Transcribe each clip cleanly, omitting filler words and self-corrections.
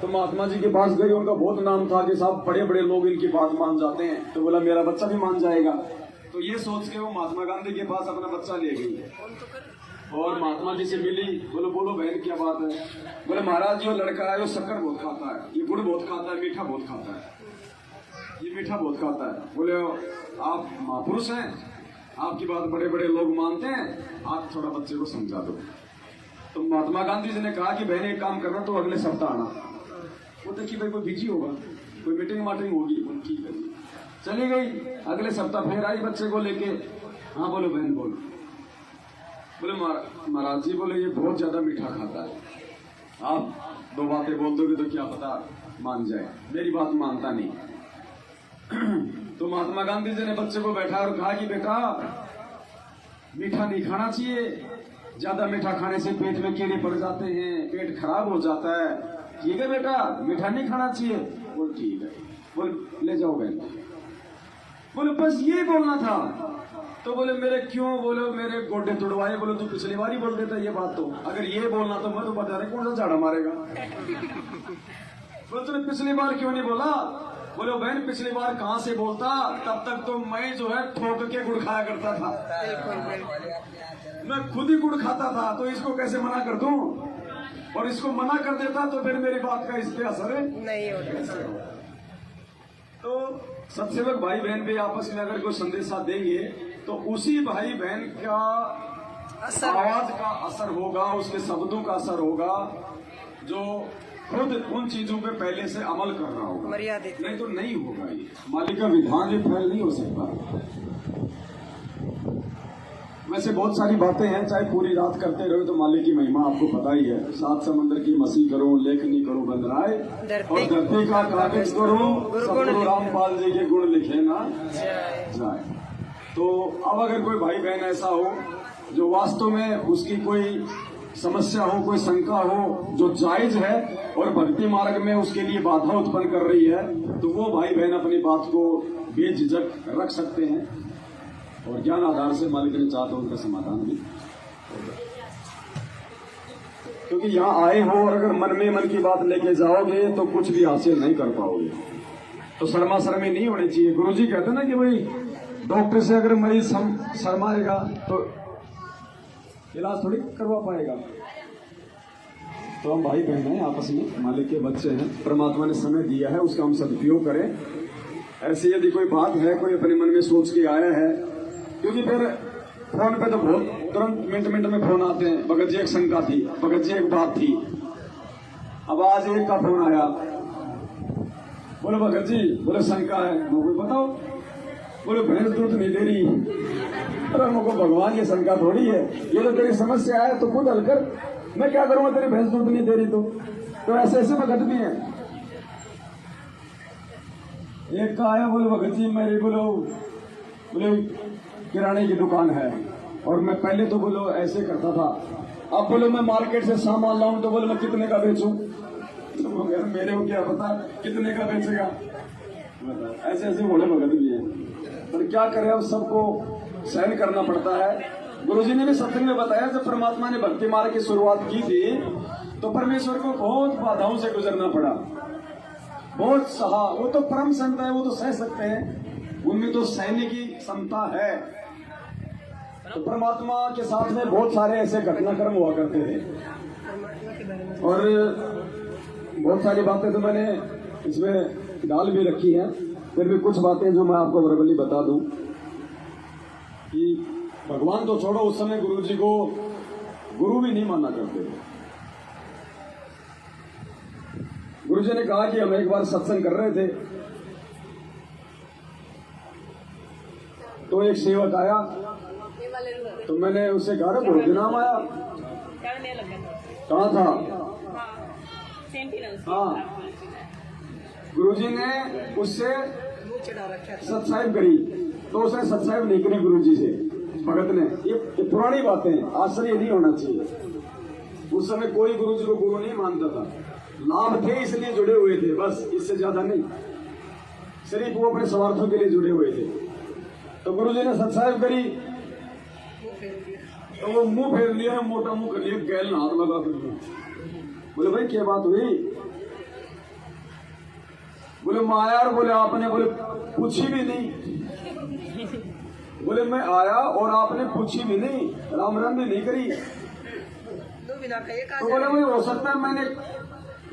तो महात्मा जी के पास गई, उनका बहुत नाम था कि साहब बड़े बड़े लोग इनकी बात मान जाते हैं। तो बोला मेरा बच्चा भी मान जाएगा। तो ये सोच के वो महात्मा गांधी के पास अपना बच्चा ले गई और महात्मा जी से मिली। बोलो बोलो बहन क्या बात है? बोले महाराज जो लड़का है वो शक्कर बहुत खाता है, ये गुड़ बहुत खाता है, मीठा बहुत खाता है, ये मीठा बहुत खाता है। बोले आप महापुरुष हैं, आपकी बात बड़े बड़े लोग मानते हैं, आप थोड़ा बच्चे को समझा दो। तो महात्मा गांधी जी ने कहा कि बहन एक काम करना, तो अगले सप्ताह आना। वो देखिए भाई कोई बिजी होगा, कोई मीटिंग वाटिंग होगी, ठीक है चली गई। अगले सप्ताह फिर आई बच्चे को लेके। हाँ बोलो बहन बोलो। बोले महाराज जी बोले ये बहुत ज्यादा मीठा खाता है, आप दो बातें बोल दोगे तो क्या पता मान जाए, मेरी बात मानता नहीं। तो महात्मा गांधी जी ने बच्चे को बैठा और कहा कि बेटा मीठा नहीं खाना चाहिए, ज्यादा मीठा खाने से पेट में कीड़े पड़ जाते हैं, पेट खराब हो जाता है, ठीक है बेटा मीठा नहीं खाना चाहिए। बोल ठीक है, बोल ले जाओ बहन। बोले बस ये बोलना था। तो बोले मेरे क्यों? बोले मेरे गोड्डे तुड़वाए। बोले तू पिछली बार ही बोल देता ये बात, तो अगर ये बोलना तो मैं तो बता रहे कौन सा झाड़ा मारेगा। बोले तूने पिछली बार क्यों नहीं बोला? बोले बहन पिछली बार कहाँ से बोलता, तब तक तो मैं जो है ठोक के गुड़ खाया करता था, मैं खुद ही गुड़ खाता था, तो इसको कैसे मना कर दूं? और इसको मना कर देता तो फिर मेरी बात का इस पे असर नहीं होता। तो सत्सेवक भाई बहन भी आपस में अगर कोई संदेशा देंगे तो उसी भाई बहन का आवाज का असर होगा, उसके शब्दों का असर होगा, जो खुद उन चीजों पे पहले से अमल कर रहा होगा। नहीं तो नहीं होगा। ये मालिक का विधान ये फैल नहीं हो सकता। वैसे बहुत सारी बातें हैं, चाहे पूरी रात करते रहो तो मालिक की महिमा आपको पता ही है। सात समंदर की मसीह करो, लेखनी करो बंदराए, और धरती का कागज करो, सतगुरु रामपाल जी के गुण लिखे ना जाए। तो अब अगर कोई भाई बहन ऐसा हो जो वास्तव में उसकी कोई समस्या हो, कोई शंका हो जो जायज है और भक्ति मार्ग में उसके लिए बाधा उत्पन्न कर रही है, तो वो भाई बहन अपनी बात को बेझिझक रख सकते हैं और ज्ञान आधार से मालिक ने चाहा तो उनका समाधान भी होगा। क्योंकि यहाँ आए हो और अगर मन में मन की बात लेके जाओगे तो कुछ भी हासिल नहीं कर पाओगे। तो शर्मा शर्मी नहीं होनी चाहिए। गुरुजी कहते ना कि भाई डॉक्टर से अगर मरीज शर्माएगा तो इलाज थोड़ी करवा पाएगा। तो हम भाई बहन हैं, आपस में मालिक के बच्चे हैं, परमात्मा ने समय दिया है उसका हम सदुपयोग करें। ऐसे यदि कोई बात है, कोई अपने मन में सोच के आया है, क्योंकि फिर फोन पे तो बहुत तुरंत मिनट मिनट में फोन आते हैं, भगत जी एक शंका थी, भगत जी एक बात थी। अब आज एक का फोन आया, बोले भगत जी बोले शंका है, मुझे बताओ। बोले भैंस दूध नहीं दे रही। अरे मुझको भगवान की शंका थोड़ी है, ये तो तेरी समस्या है तो खुद हल कर, मैं क्या करूंगा तेरी भैंस दूध नहीं दे रही तो ऐसे ऐसे भगत भी है। एक का आया, बोले भगत जी मेरी बोले किराने की दुकान है और मैं पहले तो बोलो ऐसे करता था, अब बोलो मैं मार्केट से सामान लाऊं तो बोले मैं कितने का बेचूं। तो मेरे को क्या पता कितने का बेचेगा। ऐसे ऐसे बोले भगत भी है, पर क्या करें अब सबको सहन करना पड़ता है। गुरुजी ने भी सत्संग में बताया जब परमात्मा ने भक्ति मार्ग की शुरुआत की थी तो परमेश्वर को बहुत बाधाओं से गुजरना पड़ा, बहुत सहा। वो तो परम संत है, वो तो सह सकते हैं, उनमें तो सहने की क्षमता है। तो परमात्मा के साथ में बहुत सारे ऐसे घटनाक्रम हुआ करते थे और बहुत सारी बातें तो मैंने इसमें डाल भी रखी हैं। फिर भी कुछ बातें जो मैं आपको वर्बली बता दूं कि भगवान तो छोड़ो, उस समय गुरु जी को गुरु भी नहीं माना करते थे। गुरु जी ने कहा कि हम एक बार सत्संग कर रहे थे तो एक सेवक आया, तो मैंने उससे कहा बहुत नाम आया, कहा था। हाँ, गुरुजी ने उससे सत्साहिब करी तो उसने सत्साहिब नहीं करी गुरुजी से, भगत ने। ये पुरानी बातें, आश्चर्य नहीं होना चाहिए। उस समय कोई गुरुजी को गुरु नहीं मानता था, लाभ थे इसलिए जुड़े हुए थे, बस इससे ज्यादा नहीं। सिर्फ वो अपने स्वार्थों के लिए जुड़े हुए थे। तो गुरुजी ने सत्साहिब करी तो वो मुंह फेर लिया, मोटा मुंह कर लिया, गैल हाथ लगा कर। बोले भाई क्या बात हुई? बोले मैं आया, और बोले आपने बोले पूछी भी नहीं। बोले मैं आया और आपने पूछी भी नहीं, राम राम भी नहीं करी। तो बोले वही हो सकता है मैंने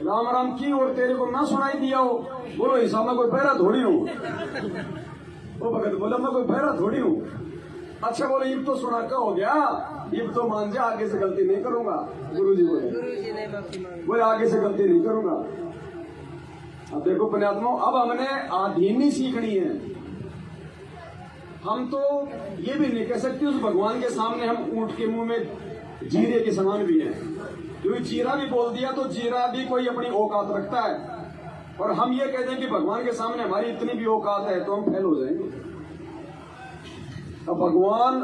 राम राम की और तेरे को ना सुनाई दिया हो। बोलो हिसाब में कोई पैरा थोड़ी हूँ। वो भगत बोला मैं कोई पैरा थोड़ी हूँ। अच्छा बोले इब तो सुना क्या हो गया, इब तो मान जा, आगे से गलती नहीं करूंगा। गुरुजी बोले आगे से गलती नहीं करूंगा। अब देखो पुण्यात्मा, अब हमने आधीनी सीखनी है। हम तो ये भी नहीं कह सकते उस भगवान के सामने हम ऊंट के मुंह में जीरे के समान भी हैं, क्योंकि जीरा भी बोल दिया तो जीरा भी कोई अपनी औकात रखता है। और हम ये कहते हैं कि भगवान के सामने हमारी इतनी भी औकात है तो हम फेल हो जाएंगे। अब भगवान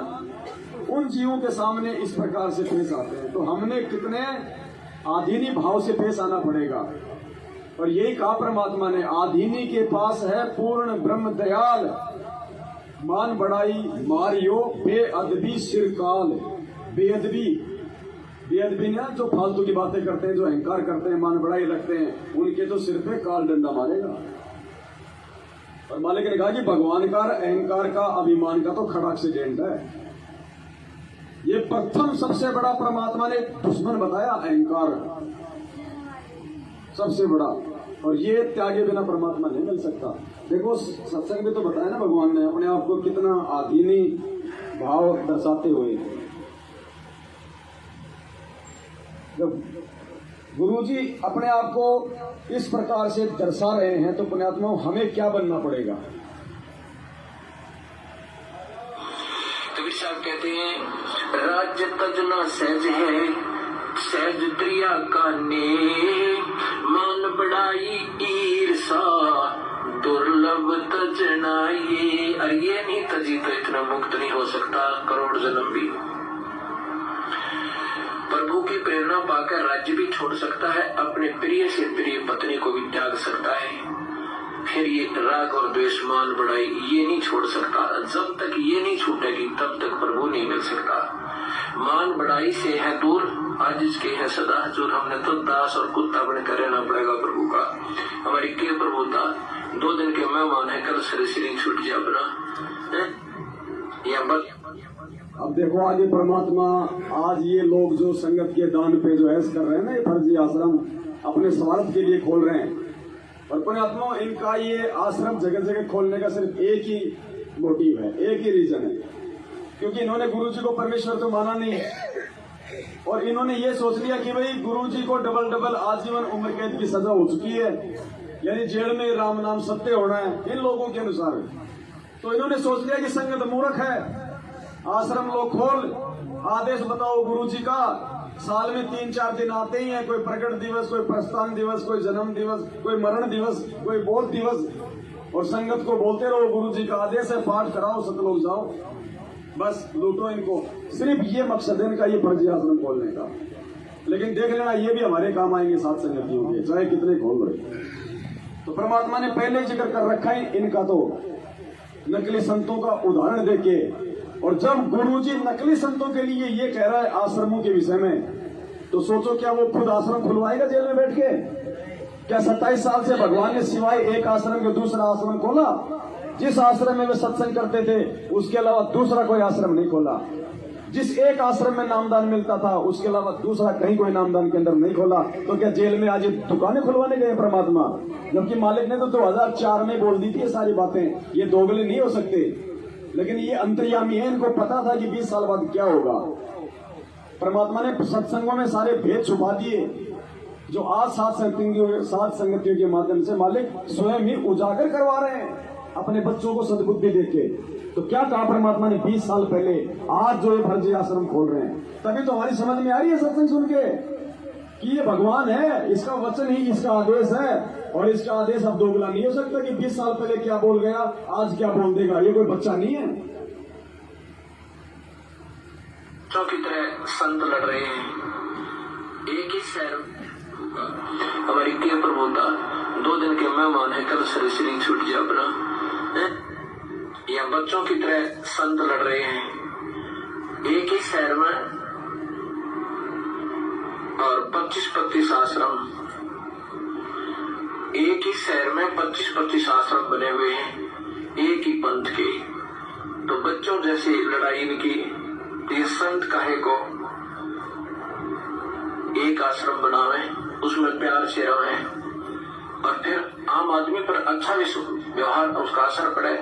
उन जीवों के सामने इस प्रकार से पेश आते हैं, तो हमने कितने आधीनी भाव से पेश आना पड़ेगा। और यही कहा परमात्मा ने, आधीनी के पास है पूर्ण ब्रह्म दयाल, मान बढ़ाई मारियो बेअदबी सिरकाल। बेअदबी ना जो फालतू की बातें करते हैं, जो अहंकार करते हैं, मान बढ़ाई रखते हैं, उनके तो सिर पे काल डंडा मारेगा। और मालिक ने कहा कि भगवान का अहंकार का अभिमान का तो खड़ा एक्सीडेंट है। ये प्रथम सबसे बड़ा परमात्मा ने दुश्मन बताया, अहंकार सबसे बड़ा। और ये त्यागे बिना परमात्मा नहीं मिल सकता। देखो सत्संग में तो बताया ना भगवान ने अपने आप को कितना आधीनी भाव दर्शाते हुए। जब गुरुजी अपने आप को इस प्रकार से दर्शा रहे हैं तो पुण्यात्मा हमें क्या बनना पड़ेगा। कबीर साहब कहते हैं, राज्य तजना सहज है, सहज प्रिया का ने, मान बढ़ाई ईर्षा दुर्लभ तजना। ये नहीं तजी तो इतना मुक्त नहीं हो सकता करोड़ जन्म भी। प्रभु की प्रेरणा पाकर राज्य भी छोड़ सकता है, अपने प्रिय से प्रिय पत्नी को भी त्याग सकता है। फिर ये राग और द्वेष मान बढ़ाई ये नहीं छोड़ सकता। जब तक ये नहीं छूटेगी तब तक प्रभु नहीं मिल सकता। मान बढ़ाई से है दूर, आज इसके है सदा हजूर। हमने तो दास और कुत्ता बनकर रहना पड़ेगा प्रभु का। हमारी के प्रभुता 2 दिन के मेहमान है, कल शरीर छूट जाए अपना या बस। अब देखो आगे परमात्मा, आज ये लोग जो संगत के दान पे जो ऐस कर रहे हैं ना, ये फर्जी आश्रम अपने स्वार्थ के लिए खोल रहे हैं। और पुण्यात्मा इनका ये आश्रम जगह जगह खोलने का सिर्फ एक ही मोटिव है, एक ही रीजन है, क्योंकि इन्होंने गुरु जी को परमेश्वर तो माना नहीं। और इन्होंने ये सोच लिया कि भाई गुरु जी को डबल आजीवन उम्र कैद की सजा हो चुकी है, यानी जेल में राम नाम सत्य होना है इन लोगों के अनुसार। तो इन्होंने सोच लिया कि संगत मूर्ख है, आश्रम लोग खोल, आदेश बताओ गुरु जी का। साल में 3-4 दिन आते ही हैं, कोई प्रकट दिवस, कोई प्रस्थान दिवस, कोई जन्म दिवस, कोई मरण दिवस, कोई बोध दिवस, और संगत को बोलते रहो गुरु जी का आदेश है, पाठ कराओ, सतलोक जाओ, बस लूटो इनको। सिर्फ ये मकसद है इनका, ये फर्जी आश्रम खोलने का। लेकिन देख लेना ये भी हमारे काम आएंगे साथ संगतियों के, चाहे कितने खोल रहे। तो परमात्मा ने पहले जिक्र कर रखा है इनका, तो नकली संतों का उदाहरण देके। और जब गुरुजी नकली संतों के लिए ये कह रहा है आश्रमों के विषय में, तो सोचो क्या वो खुद आश्रम खुलवाएगा जेल में बैठ के? क्या 27 साल से भगवान ने सिवाय एक आश्रम के दूसरा आश्रम खोला? जिस आश्रम में वे सत्संग करते थे उसके अलावा दूसरा कोई आश्रम नहीं खोला। जिस एक आश्रम में नामदान मिलता था उसके अलावा दूसरा कहीं कोई नामदान के अंदर नहीं खोला। तो क्या जेल में आज दुकानें खुलवाने गए परमात्मा? जबकि मालिक ने तो 2004 में बोल दी थी ये सारी बातें, ये दोगले नहीं हो सकते। लेकिन ये अंतर्यामी है, इनको पता था कि 20 साल बाद क्या होगा। परमात्मा ने सत्संगों में सारे भेद छुपा दिए, जो आज सात संगतियों के माध्यम से मालिक स्वयं ही उजागर करवा रहे हैं अपने बच्चों को सद्बुद्धि देके। तो क्या कहा परमात्मा ने 20 साल पहले, आज जो ये फर्जी आश्रम खोल रहे हैं, तभी तो हमारी समझ में आ रही है सत्संग सुन के कि ये भगवान है, इसका वचन ही इसका आदेश है। और इसका आदेश अब दोगला नहीं हो सकता कि 20 साल पहले क्या बोल गया आज क्या बोल देगा। ये कोई बच्चा नहीं है। चौकी तरह संत लड़ रहे हैं, एक ही शहर हमारी के प्रभुता 2 दिन के मेहमान है, कल शरीर छूट जाए अपना। या बच्चों की तरह संत लड़ रहे हैं एक ही शहर में, और 25-25 आश्रम एक ही शहर में 25-25 आश्रम बने हुए हैं एक ही पंथ के। तो बच्चों जैसी लड़ाई इनकी, ये संत काहे को एक आश्रम बनावे, उसमें प्यार से रहे और फिर आम आदमी पर अच्छा व्यवहार उसका असर पड़े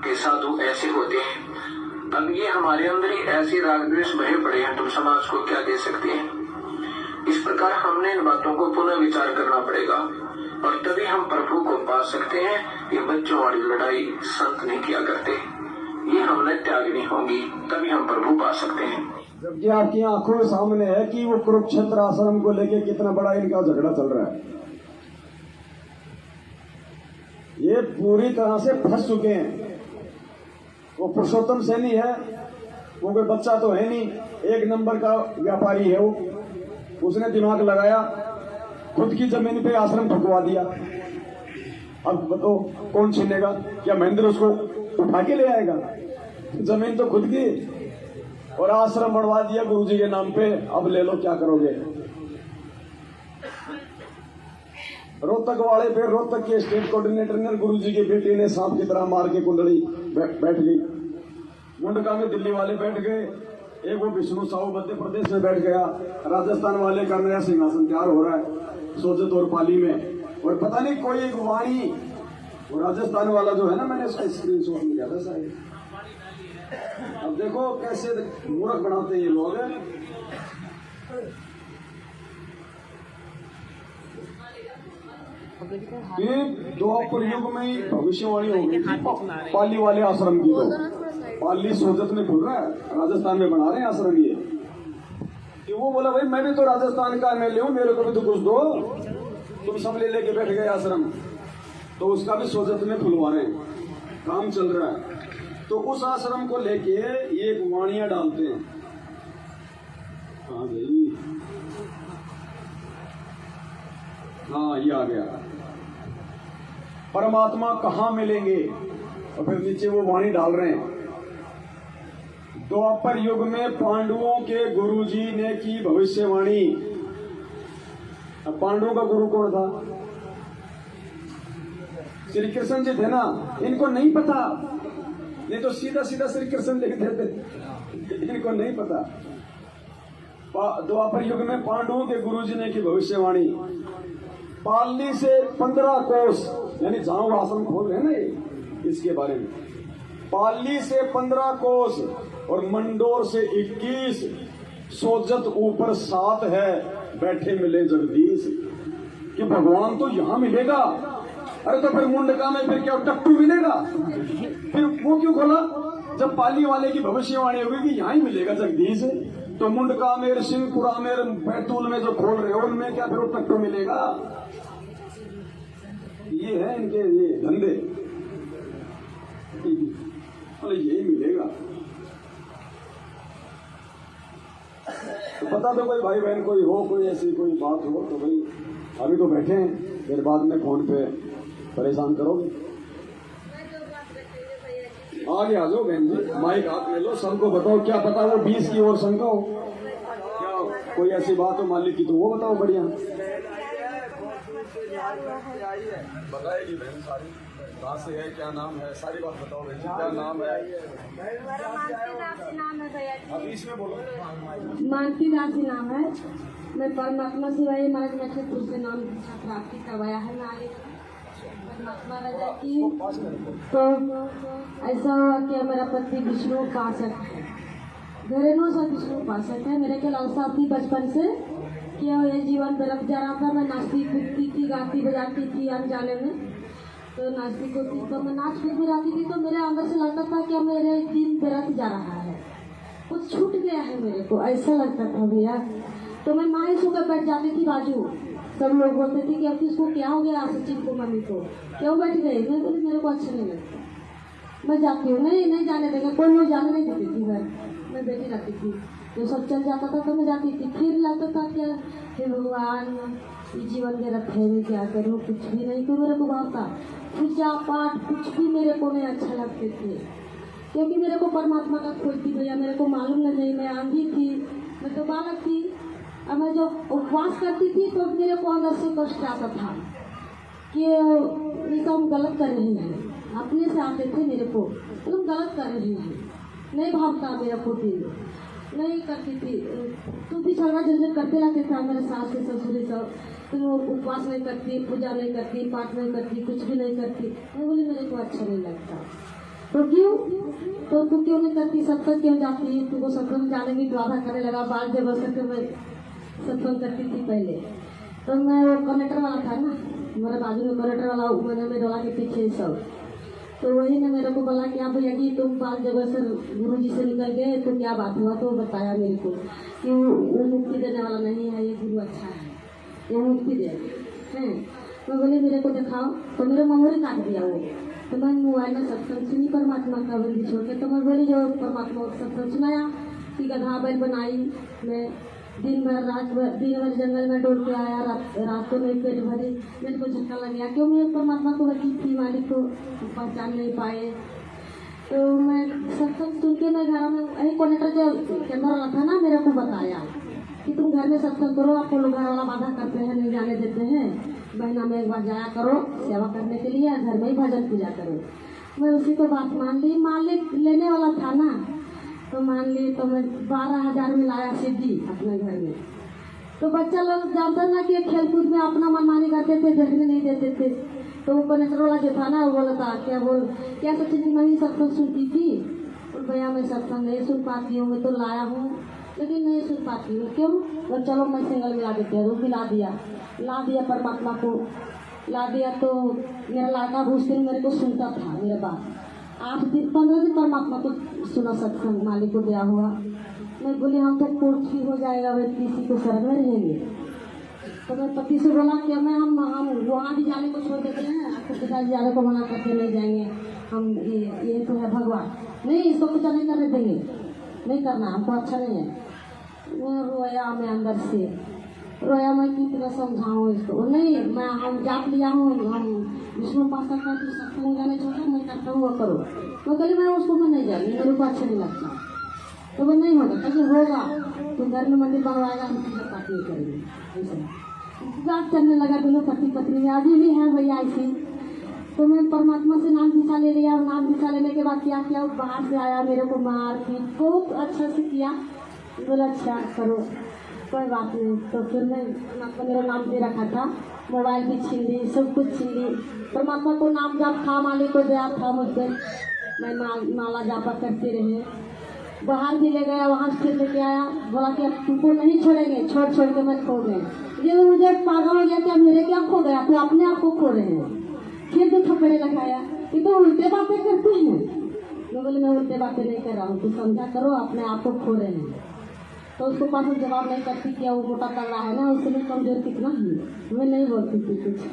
कि साधु ऐसे होते हैं। अब ये हमारे अंदर ही ऐसी राग द्वेष भरे पड़े हैं, तुम समाज को क्या दे सकते हैं। इस प्रकार हमने इन बातों को पुनः विचार करना पड़ेगा और तभी हम प्रभु को पा सकते हैं। ये बच्चों वाली लड़ाई संत नहीं किया करते, ये हमने त्यागनी होगी, तभी हम प्रभु पा सकते हैं। जबकि आपकी आंखों के सामने है कि वो कुरुक्षेत्र आश्रम को लेके कितना बड़ा इनका झगड़ा चल रहा है। ये पूरी तरह से फंस चुके हैं। वो पुरुषोत्तम सैनी है, वो कोई बच्चा तो है नहीं, एक नंबर का व्यापारी है वो। उसने दिमाग लगाया, खुद की जमीन पे आश्रम ठुकवा दिया। अब बताओ कौन छीनेगा? क्या महेंद्र उसको उठा के ले आएगा? जमीन तो खुद की, और आश्रम बढ़वा दिया गुरुजी के नाम पे। अब ले लो, क्या करोगे? रोहतक वाले पे, रोहतक के स्टेट कोऑर्डिनेटर ने गुरुजी के बेटे ने सांप की तरह मार के कुंडली बैठ गई। मुंडका में दिल्ली वाले बैठ गए, एक वो विष्णु साहू मध्य प्रदेश में बैठ गया। राजस्थान वाले का नया सिंहासन तैयार हो रहा है सोजत और पाली में। और पता नहीं कोई एक वाणी, वो राजस्थान वाला जो है ना, मैंने उसका स्क्रीन शॉट लिया था शायद। अब देखो कैसे मूर्ख बनाते हैं ये लोग। ये द्वापर युग में ही भविष्यवाणी हो गई थी पाली वाले आश्रम की। तो पाली सोजत में खुल रहा है, राजस्थान में बना रहे हैं आश्रम ये। कि वो बोला भाई मैं भी तो राजस्थान का एमएलए हूँ, मेरे को भी तो कुछ दो। तुम सब ले लेके बैठ गए आश्रम, तो उसका भी सोजत में खुलवा रहे हैं, काम चल रहा है। तो उस आश्रम को लेके ये एक वाणियां डालते हैं। हाँ भाई, हाँ ये आ गया, परमात्मा कहाँ मिलेंगे, और फिर नीचे वो वाणी डाल रहे हैं। द्वापर युग में पांडवों के गुरुजी ने की भविष्यवाणी। अब पांडवों का गुरु कौन था? श्री कृष्ण जी थे ना। इनको नहीं पता, नहीं तो सीधा सीधा श्री कृष्ण लिख देते। इनको नहीं पता। द्वापर युग में पांडवों के गुरुजी ने की भविष्यवाणी। पालनी से 15 कोस, यानी जहां वो आश्रम खोल रहे हैं ना ये, इसके बारे में। पाली से 15 कोस और मंडोर से 21, सोजत ऊपर 7 है, बैठे मिले जगदीश। कि भगवान तो यहाँ मिलेगा। अरे तो फिर मुंडका में फिर क्या टट्टू मिलेगा? फिर वो क्यों खोला? जब पाली वाले की भविष्यवाणी होगी कि यहाँ ही मिलेगा जगदीश, तो मुंडका में, सिंहपुरा में, बैतूल में जो खोल रहे हो उनमें क्या फिर वो टट्टू मिलेगा? ये है इनके ये धंधे। अरे यही मिलेगा। तो बता दो कोई भाई बहन कोई हो, कोई ऐसी कोई बात हो तो भाई अभी तो बैठे हैं, फिर बाद में फोन पे परेशान करोगे। आगे आ जाओ बहन जी, माइक हाथ में लो, सबको बताओ। क्या पता वो 20 की ओर शंका हो, क्या कोई ऐसी बात हो मालिक की, तो वो बताओ। बढ़िया बताएगी बहन सारी, कहाँ से है, क्या नाम है, सारी बात बताओ बहन जी। क्या नाम है? अभी इसमें बोलो। मानती दासी नाम है। मैं परमात्मा शिवाय महाराज नक्षत्र से नाम प्राप्ति करवाया है। मैं परमात्मा राजा की। तो ऐसा हुआ कि मेरा पति विष्णु उपासक है, घरेलू सा विष्णु उपासक है। मेरे के लालसा थी बचपन से कि ये जीवन व्यर्थ जा रहा था। मैं नाचती कूदती थी, गाती बजाती थी अनजाने में। तो नाचती कूदती तो मैं नाच कूद भी जाती थी, तो मेरे अंदर से लगता था कि मेरे दिन व्यर्थ जा रहा है, कुछ छूट गया है मेरे को, ऐसा लगता था भैया। तो मैं मायूस होकर बैठ जाती थी बाजू। सब लोग बोलते थे कि अब किसको क्या हो गया, सचिन को, मम्मी को क्यों बैठ गए? मैं बोली मेरे को अच्छा नहीं लगता, मैं जाती हूँ। नहीं जाने देंगे, कोई लोग जाने नहीं देती थी घर, मैं बैठी रहती थी। जो सब चल जाता था तो मैं जाती थी। फिर लगता था क्या, हे भगवान जीवन के रथ है, मैं क्या करूँ, कुछ भी नहीं। तो मेरे को भावता पूजा पाठ कुछ भी मेरे को नहीं अच्छा लगते थे, क्योंकि मेरे को परमात्मा का खोज थी भैया। मेरे को मालूम नहीं, मैं आंधी थी, मैं तो बालक थी। अब मैं जब उपवास करती थी तो मेरे को अंदर से कष्ट आता था कि ये तुम गलत कर रही हैं, अपने से आते थे मेरे को, तुम गलत कर रही हैं, नहीं भावता मेरा पोती, नहीं करती थी, तुम भी झगड़ा झंझट करते रहते थे मेरे सास से ससुर सब, तुम उपवास नहीं करती, पूजा नहीं करती, पाठ नहीं करती, कुछ भी नहीं करती। मैं बोली मेरे को अच्छा नहीं लगता। तो क्यों? तो तू क्यों नहीं करती, सत्संग क्यों जाती? तुमको सत्संग जाने में वादा करने लगा, बाल जब असर मैं सत्संग करती थी पहले। तो मैं वो कनेक्टर वाला था ना, हमारे बाजू में कनेक्टर वाला मैंने में डोला के पीछे सब, तो वही ने मेरे को बोला कि आप भैया जी तुम बाल जगह से गुरु जी से निकल गए तो क्या बात हुआ? तो बताया मेरे को कि वो मुक्ति देने वाला नहीं है, ये गुरु अच्छा है, ये मुक्ति दे हैं। मैं बोली मेरे को दिखाओ, तो मेरे मोहरे काट दिया वो। तो मैं मोबाइल में सत्संग सुनी परमात्मा का बंदी छोड़ के, तो मैं बोली जो परमात्मा को सत्संग सुनाया कि गधा बैल बनाई, मैं दिन भर जंगल में डोल के आया, रात को नहीं पेट भरी, मेरे को झटका लग गया, क्यों मैं परमात्मा को वकील थी, मालिक को पहचान नहीं पाए। तो मैं सत्संग सुन के मैं घर में यही कनेक्टर जो केंद्र वाला था ना, मेरे को बताया कि तुम घर में सत्संग करो, आपको लोग घर वाला बाधा करते हैं, नहीं जाने देते हैं, महीना में एक बार जाया करो सेवा करने के लिए, घर में ही भजन पूजा करो। मैं उसी को बात मान ली, मालिक लेने वाला था ना, तो मान ली। तो मैं 12,000 में लाया सिद्धि अपने घर में। तो बच्चा लोग जानते ना कि खेलकूद में अपना मनमानी करते थे, देखने नहीं देते थे। तो वो कनेक्टर वाला जो था ना, वो बोला था क्या सोची थी मैं सत्संग सुनती थी, और भैया मैं सत्संग नहीं सुन पाती हूँ, मैं तो लाया हूँ लेकिन नहीं सुन पाती हूँ, क्यों? तो चलो मैं सिंगल मिला देते हैं, वो भी ला दिया परमात्मा को ला दिया। तो मेरा लड़का घुस दिन मेरे को सुनता था, मेरे बात 15 दिन परमात्मा को सुना सत्संग, मालिक को दिया हुआ। मैं बोली हम तो कोर्ट ही हो जाएगा, वे किसी को शरण में रहेंगे। तो मैं पति से बोला कि हम वहाँ भी जाने को छोड़ देते हैं, आपके पिताजी जाने को मना करके नहीं जाएंगे, हम ये तो है भगवान, नहीं इसको कुछ नहीं करने देंगे, नहीं करना हमको अच्छा नहीं है। वो रोया, मैं अंदर से रोया, मैं कितना समझाऊँ इसको, नहीं मैं हम जाप लिया हूँ, हम विष्णु पास करता है, तो सत्संग जाने छोड़ो, मैं करता हूँ वो करो। तो कहीं मैं उसको मैं नहीं जाऊँगी, मेरे को अच्छा नहीं लगता। तो वो नहीं होगा, कभी होगा तो घर में मंदिर बनवाएगा, हम पूजा पाठ नहीं करेंगे। ऐसा बात करने लगा दोनों पति पत्नी में, अभी भी है भैया ऐसी। तो मैं परमात्मा से नाम दिशा ले लिया, नाम दिशा लेने के बाद क्या किया, बाहर से आया, मेरे को मार पीट बहुत अच्छा से किया। बोला अच्छा करो, कोई बात नहीं। तो फिर मैं परमात्मा मेरा नाम दे रखा था, मोबाइल भी छीन ली, सब कुछ छीन ली। परमात्मा को नाम जाप था, मालिक को दया था मुझ पर, मैं माला जापा करते रहे। बाहर भी ले गया, वहाँ से फिर लेके आया, बोला कि अब तुमको नहीं छोड़ेंगे, छोड़ के मत खो गए। ये मुझे पागल हो गया, क्या मेरे क्या खो गया, तो अपने आप को खो रहे हैं। फिर तो थप्पड़े लगाया, ये तो उल्टे बातें करते हैं। मैं बोले मैं उल्टे बातें नहीं कर रहा हूँ, तो समझा करो, अपने आप को खो रहे हैं। तो उसको पास जवाब नहीं करती, क्या वो मोटा कर रहा है ना, उसमें कमजोर कितना है, मैं नहीं बोलती थी कुछ,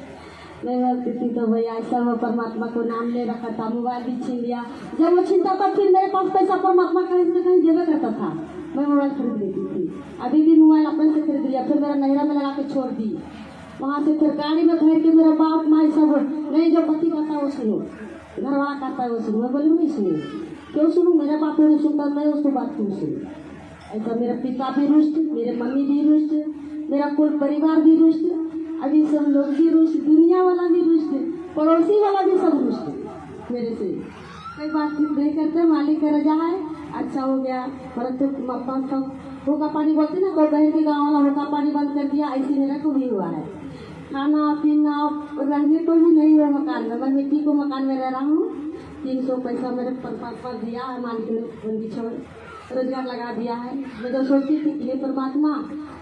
नहीं बोलती थी। तो भैया ऐसा वो परमात्मा को नाम ले रखा था, मोबाइल भी छीन लिया। जब वो छीनता था फिर मेरे पास पैसा परमात्मा कहीं से कहीं देवे करता था, मैं मोबाइल खरीद लेती थी। अभी भी मोबाइल अपन से खरीद लिया, फिर मेरा नहरा में लगा के छोड़ दी। वहाँ से फिर गाड़ी में घर के मेरा बाप माई सब नहीं, जो पति कहता है वो सुनो, घर वाला कहता है वो सुनो। मैं बोली नहीं सुनी, क्यों सुनूँ, मेरा बाप नहीं सुनता, मैं उसको बात क्यों सुनूँ। ऐसा मेरा पिता भी रुष्ट, मेरे मम्मी भी रुष्ट, मेरा कुल परिवार भी रुष्ट, अभी सब लोग भी रुष्ट, दुनिया वाला भी रुष्ट, पड़ोसी वाला भी सब रुष्ट मेरे से। कोई बातचीत नहीं करते, मालिक का रजा है, अच्छा हो गया। परंतु होका पानी बोलते ना, कोई बहन के गाँव वाला होका पानी बंद कर दिया, ऐसे मेरा को भी हुआ है। खाना पीना रहने को भी नहीं हुआ मकान में, मैं मिट्टी को मकान में रह रहा हूँ। 300 पैसा मेरे पर दिया है मालिक ने, बंदी छोड़ रोजगार लगा दिया है। मैं तो सोचती थी कि परमात्मा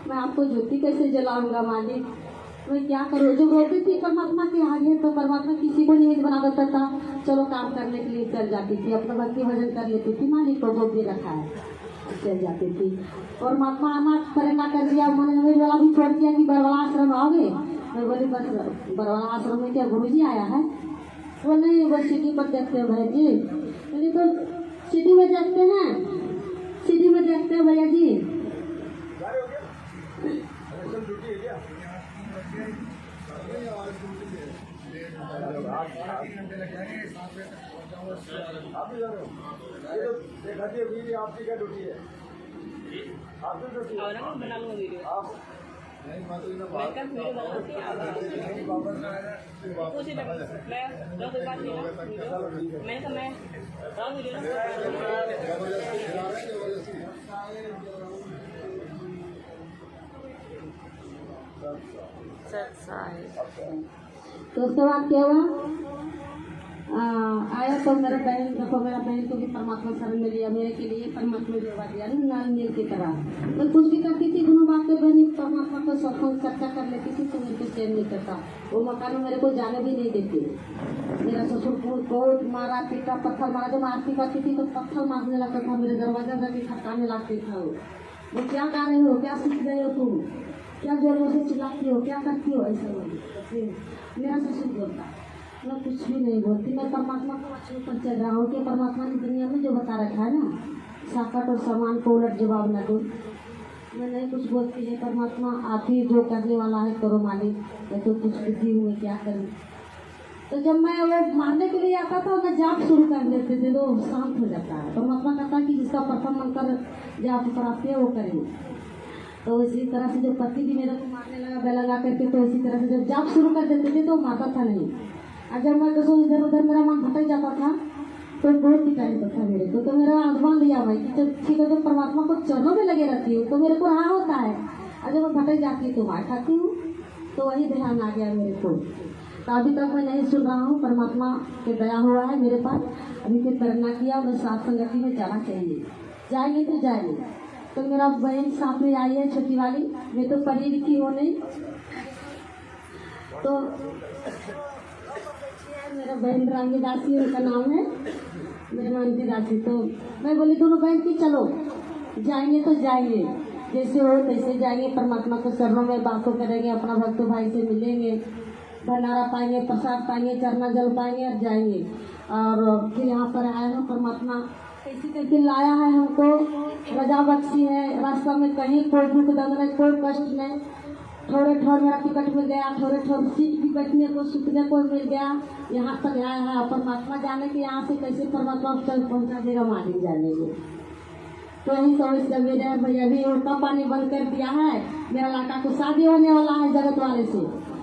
मैं आपको ज्योति कैसे जलाऊंगा मालिक, मैं क्या करूँ। जो रोती थी परमात्मा के आगे, तो परमात्मा किसी को नहीं बना देता था, चलो काम करने के लिए चल जाती थी, अपना भक्ति भजन कर लेती थी, मालिक को गोद दे रखा है, चल जाती थी। परमात्मा आना करेगा कर दिया, मैंने वाला भी छोड़ दिया कि बरवाला आश्रम आओगे। मैं बोली बस बरवाला आश्रम में क्या गुरुजी आया है? वो नहीं, वो सिटी पर देखते हैं भैया जी। बोली तो सिटी में देखते हैं, सिटी में देखते हैं भैया जी। आपकी क्या ड्यूटी है? आपकी ड्यूटी है, बना लो वीडियो। तो उसके बाद क्या हुआ, आया तो मेरा बहन देखो, मेरा बहन को भी परमात्मा शरण में लिया, मेरे के लिए परमात्मा जोड़ा दिया नारियल की तरह। तो कुछ भी करती थी दोनों बातें बहनी परमात्मा को सबको चर्चा कर लेती थी, तो मेरे को चैन नहीं करता। वो मकान में मेरे को जाने भी नहीं देती। मेरा ससुर को मारा पीटा पत्थर मारा, जब आरती करती थी तो पत्थर मारने लगता था, मेरे दरवाजा जाके खटकाने लगती था। वो क्या गा रहे हो, क्या सीख रहे हो तुम, क्या जोरों से चिल्लाती हो, क्या करती हो, ऐसा बोली। मेरा ससुर बोलता मैं कुछ भी नहीं बोलती, मैं परमात्मा को अच्छे पर चल रहा हूँ कि परमात्मा ने दुनिया में जो बता रखा है ना, साकट और सामान को उलट जवाब न दो। मैं नहीं कुछ बोलती है, परमात्मा आप ही जो करने वाला है करो मालिक, मैं तो कुछ बुद्धि हुई क्या करूँ। तो जब मैं वो मारने के लिए आता था मैं जाप शुरू कर देते थे तो शांत हो जाता है। परमात्मा कहता है कि जिसका प्रथम मंत्र जाप कराते है वो करेंगे। तो इसी तरह से जो पति भी मेरे को मारने लगा बेला लगा करके, तो इसी तरह से जब जाप शुरू कर देते थे तो मारता था नहीं। और जब मैं कसो इधर उधर मेरा मन भटक जाता था तो बहुत पिटाई होता था मेरे को। तो मेरा आजमान लिया भाई कि जब ठीक है तो परमात्मा को चरणों में लगे रहती हूँ तो मेरे को रहा होता है, और जब मैं भटक जाती हूँ तो मार खाती हूँ। तो वही ध्यान आ गया मेरे को। तो अभी तक मैं नहीं सुन रहा हूँ, परमात्मा के दया हुआ है मेरे पास, अभी फिर प्रेरणा किया मैं साथ संगति में जाना चाहिए, जाएंगे तो जाएंगे। तो मेरा बहन साथ में आई है छोटी वाली, मैं तो पढ़ी लिखी हो नहीं, तो मेरा बहन रानी दासी उनका नाम है, मेरी मानती दासी। तो मैं बोली दोनों बहन की चलो जाएंगे तो जाएंगे, जैसे हो तैसे जाएंगे, परमात्मा के चरणों में बातों करेंगे, अपना भक्त भाई से मिलेंगे, भंडारा पाएंगे, प्रसाद पाएंगे, चरना जल पाएंगे और जाएंगे। और फिर यहाँ पर आए हैं परमात्मा कैसे करके लाया है हमको, रजा बख्शी है, रास्ता में कहीं कोई दुख दर्द नहीं, कोई कष्ट नहीं। थोड़े ठोर मेरा टिकट मिल गया, थोड़े ठोर सीट भी बैठने को सुतने को मिल गया, यहाँ तक आया है। परमात्मा जाने के यहाँ से कैसे परमात्मा चल पहुँचा देगा मालिक जाने को। तो यही समझ कर मेरे भैया भी उल्टा पानी बंद कर दिया है। मेरा लड़का को शादी होने वाला है जगत वाले से,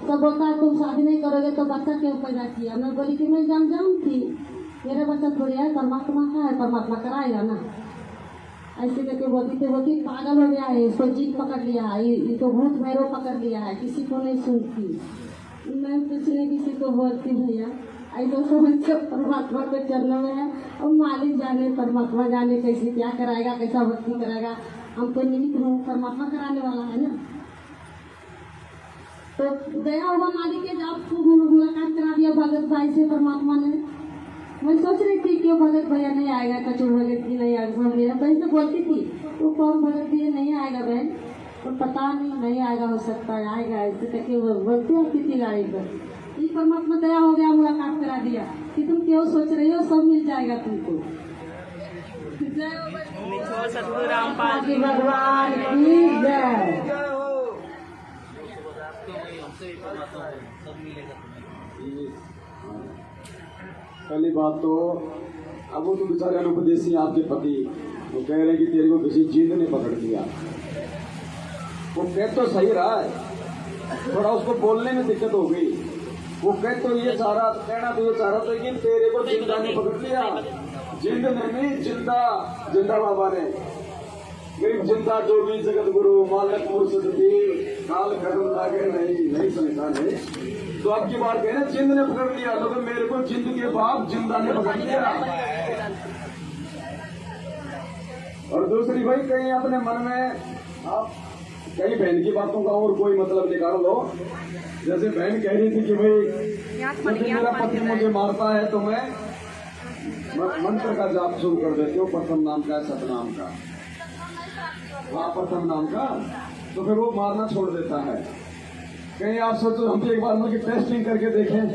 तो बोलता है तुम शादी नहीं करोगे तो बच्चा क्यों पैदा किया। मैं बोली कि मैं जान थी मेरा बच्चा थोड़ी है, परमात्मा का है, परमात्मा कराएगा ना। ऐसे करके बोलती पागल हो गया है, इसको जीत पकड़ लिया है, ये तो भूत भैरव पकड़ लिया है, किसी को नहीं सुनती। मैं कुछ नहीं किसी को बोलती भैया, ऐसा समझ परमात्मा के चरणों में है, और मालिक जाने परमात्मा जाने कैसे क्या कराएगा, कैसा भक्ति कराएगा। हम तो निमित्त हूँ, परमात्मा कराने वाला है ना। तो दया हुआ मालिक के जब मुलाकात करा दिया भगत भाई से परमात्मा ने। मैं सोच रही थी क्यों भगत भैया नहीं आएगा, कचोर भगत जी नहीं आएगा। मेरा बहन से बोलती थी तो कौन भगत भैया नहीं आएगा बहन, तो पता नहीं आएगा, हो सकता है आएगा, ऐसे करके बोलते हैं किसी गाड़ी पर। ये परमात्मा दया हो गया, मुलाकात करा दिया कि तुम क्यों सोच रही हो, सब मिल जाएगा तुमको। सतगुरु रामपाल जी भगवान की जय। पहली बात तो अब वो तो बेचारे अनुपदेशी आपके पति वो कह रहे हैं कि तेरे को किसी जिंद ने पकड़ लिया। वो कह तो सही रहा है, थोड़ा उसको बोलने में दिक्कत हो गई। वो कह तो ये चाह कहना तो ये चाह रहा था कि तेरे को जिंदा ने पकड़ लिया। जिंद ने नहीं, जिंदा बाबा ने, गरीब जिंदा जो भी जगत गुरु मालक मुर्शद भी काल कदम लागे नहीं समझता नहीं। तो अब की बात कहें जिंद ने पकड़ लिया, लोग मेरे को जिंद के बाप जिंदा ने पकड़ लिया। और दूसरी भाई कहीं अपने मन में आप कई बहन की बातों का और कोई मतलब निकाल लो। जैसे बहन कह रही थी कि भाई जब मेरा पति मुझे मारता है तो मैं मंत्र का जाप शुरू कर देती हूँ, प्रथम नाम का, सतनाम का, हाँ प्रथम नाम का, तो फिर वो मारना छोड़ देता है। कहीं आप सोचो हम एक बार मुझे टेस्टिंग करके देखें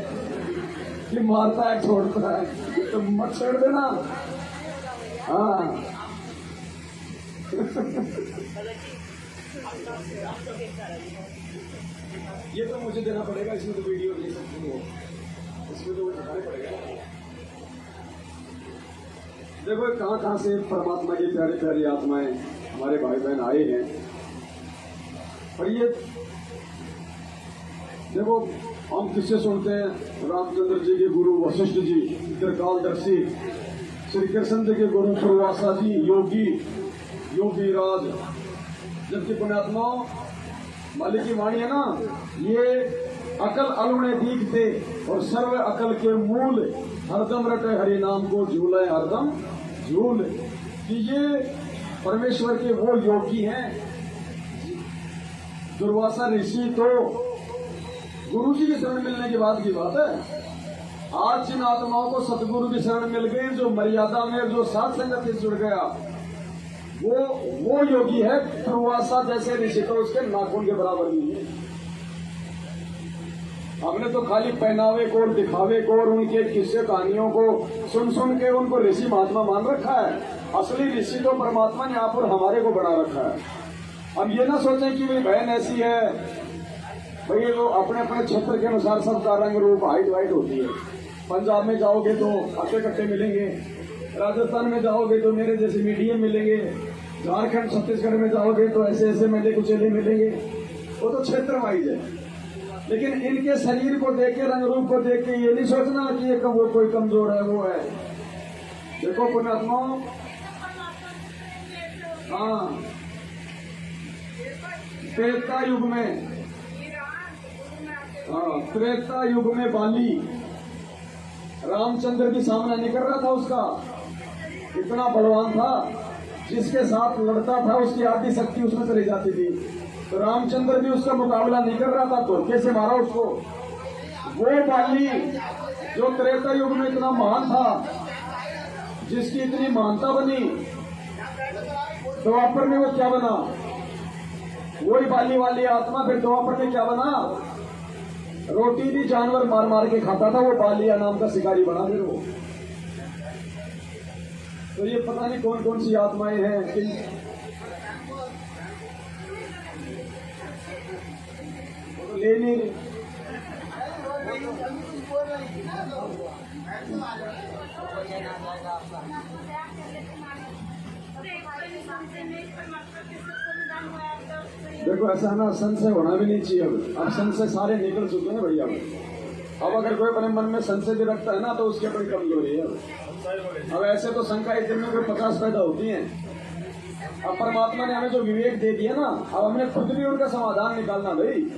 कि मारता है छोड़ता है, तो मत छोड़ देना। हाँ ये तो मुझे देना पड़ेगा, इसमें तो वीडियो दे सकती हो, इसमें तो वो दिखाना पड़ेगा। देखो कहाँ से परमात्मा की प्यारी प्यारी आत्माएं हमारे भाई बहन आए हैं, और ये देखो हम किससे सुनते हैं, रामचंद्र जी के गुरु वशिष्ठ जी, त्रिकालदर्शी, श्री कृष्ण जी के गुरु दुर्वासा जी, योगी योगी राज। जबकि पुण्यात्मा मालिक की वाणी है ना, ये अकल अलुणे दीखते और सर्व अकल के मूल, हरदम रटे हरि नाम को झूले हरदम झूल। कि ये परमेश्वर के वो योगी हैं। दुर्वासा ऋषि तो गुरु जी की शरण मिलने के बाद की बात है। आज जिन आत्माओं को सतगुरु की शरण मिल गई, जो मर्यादा में, जो साथ संगत से जुड़ गया, वो योगी है। दुर्वासा जैसे ऋषि तो उसके नाखून के बराबर नहीं है। हमने तो खाली पहनावे को और दिखावे को और उनके किस्से कहानियों को सुन सुन के उनको ऋषि महात्मा मान रखा है। असली ऋषि तो परमात्मा ने आप और हमारे को बना रखा है। हम ये ना सोचें कि भाई बहन ऐसी है, भाई वो अपने अपने क्षेत्र के अनुसार सबका रंग रूप हाइट वाइट होती है। पंजाब में जाओगे तो अट्टे कट्टे मिलेंगे, राजस्थान में जाओगे तो मेरे जैसे मीडियम मिलेंगे, झारखंड छत्तीसगढ़ में जाओगे तो ऐसे ऐसे मेले कुचेले मिलेंगे। वो तो क्षेत्र वाइज है। लेकिन इनके शरीर को देख के, रंग रूप को देख के ये नहीं सोचना कि ये वो कोई कमजोर है, वो है। देखो पुण्यात्मा, हाँ, त्रेता युग में, हाँ, त्रेता युग में बाली रामचंद्र के सामने नहीं कर रहा था। उसका इतना बलवान था, जिसके साथ लड़ता था उसकी आधी शक्ति उसमें चली जाती थी। तो रामचंद्र भी उसका मुकाबला नहीं कर रहा था, तो कैसे मारा उसको। वो बाली जो त्रेता युग में इतना महान था, जिसकी इतनी महानता बनी, द्वापर में वो क्या बना, वही बाली वाली आत्मा फिर द्वापर में क्या बना, रोटी भी जानवर मार मार के खाता था। वो बालिया नाम का शिकारी बना फिर वो। तो ये पता नहीं कौन कौन सी आत्माएं हैं कि तो ले नहीं रही। देखो ऐसा है ना, संशय होना भी नहीं चाहिए। अब संशय सारे निकल चुके हैं भैया। अब अगर कोई अपने मन में संशय भी रखता है ना, तो उसकी अपनी कमजोरी है। अब ऐसे तो शंका एक दिन में कोई 50 पैदा होती है। अब परमात्मा ने हमें जो विवेक दे दिया ना, अब हमने खुद भी उनका समाधान निकालना। भाई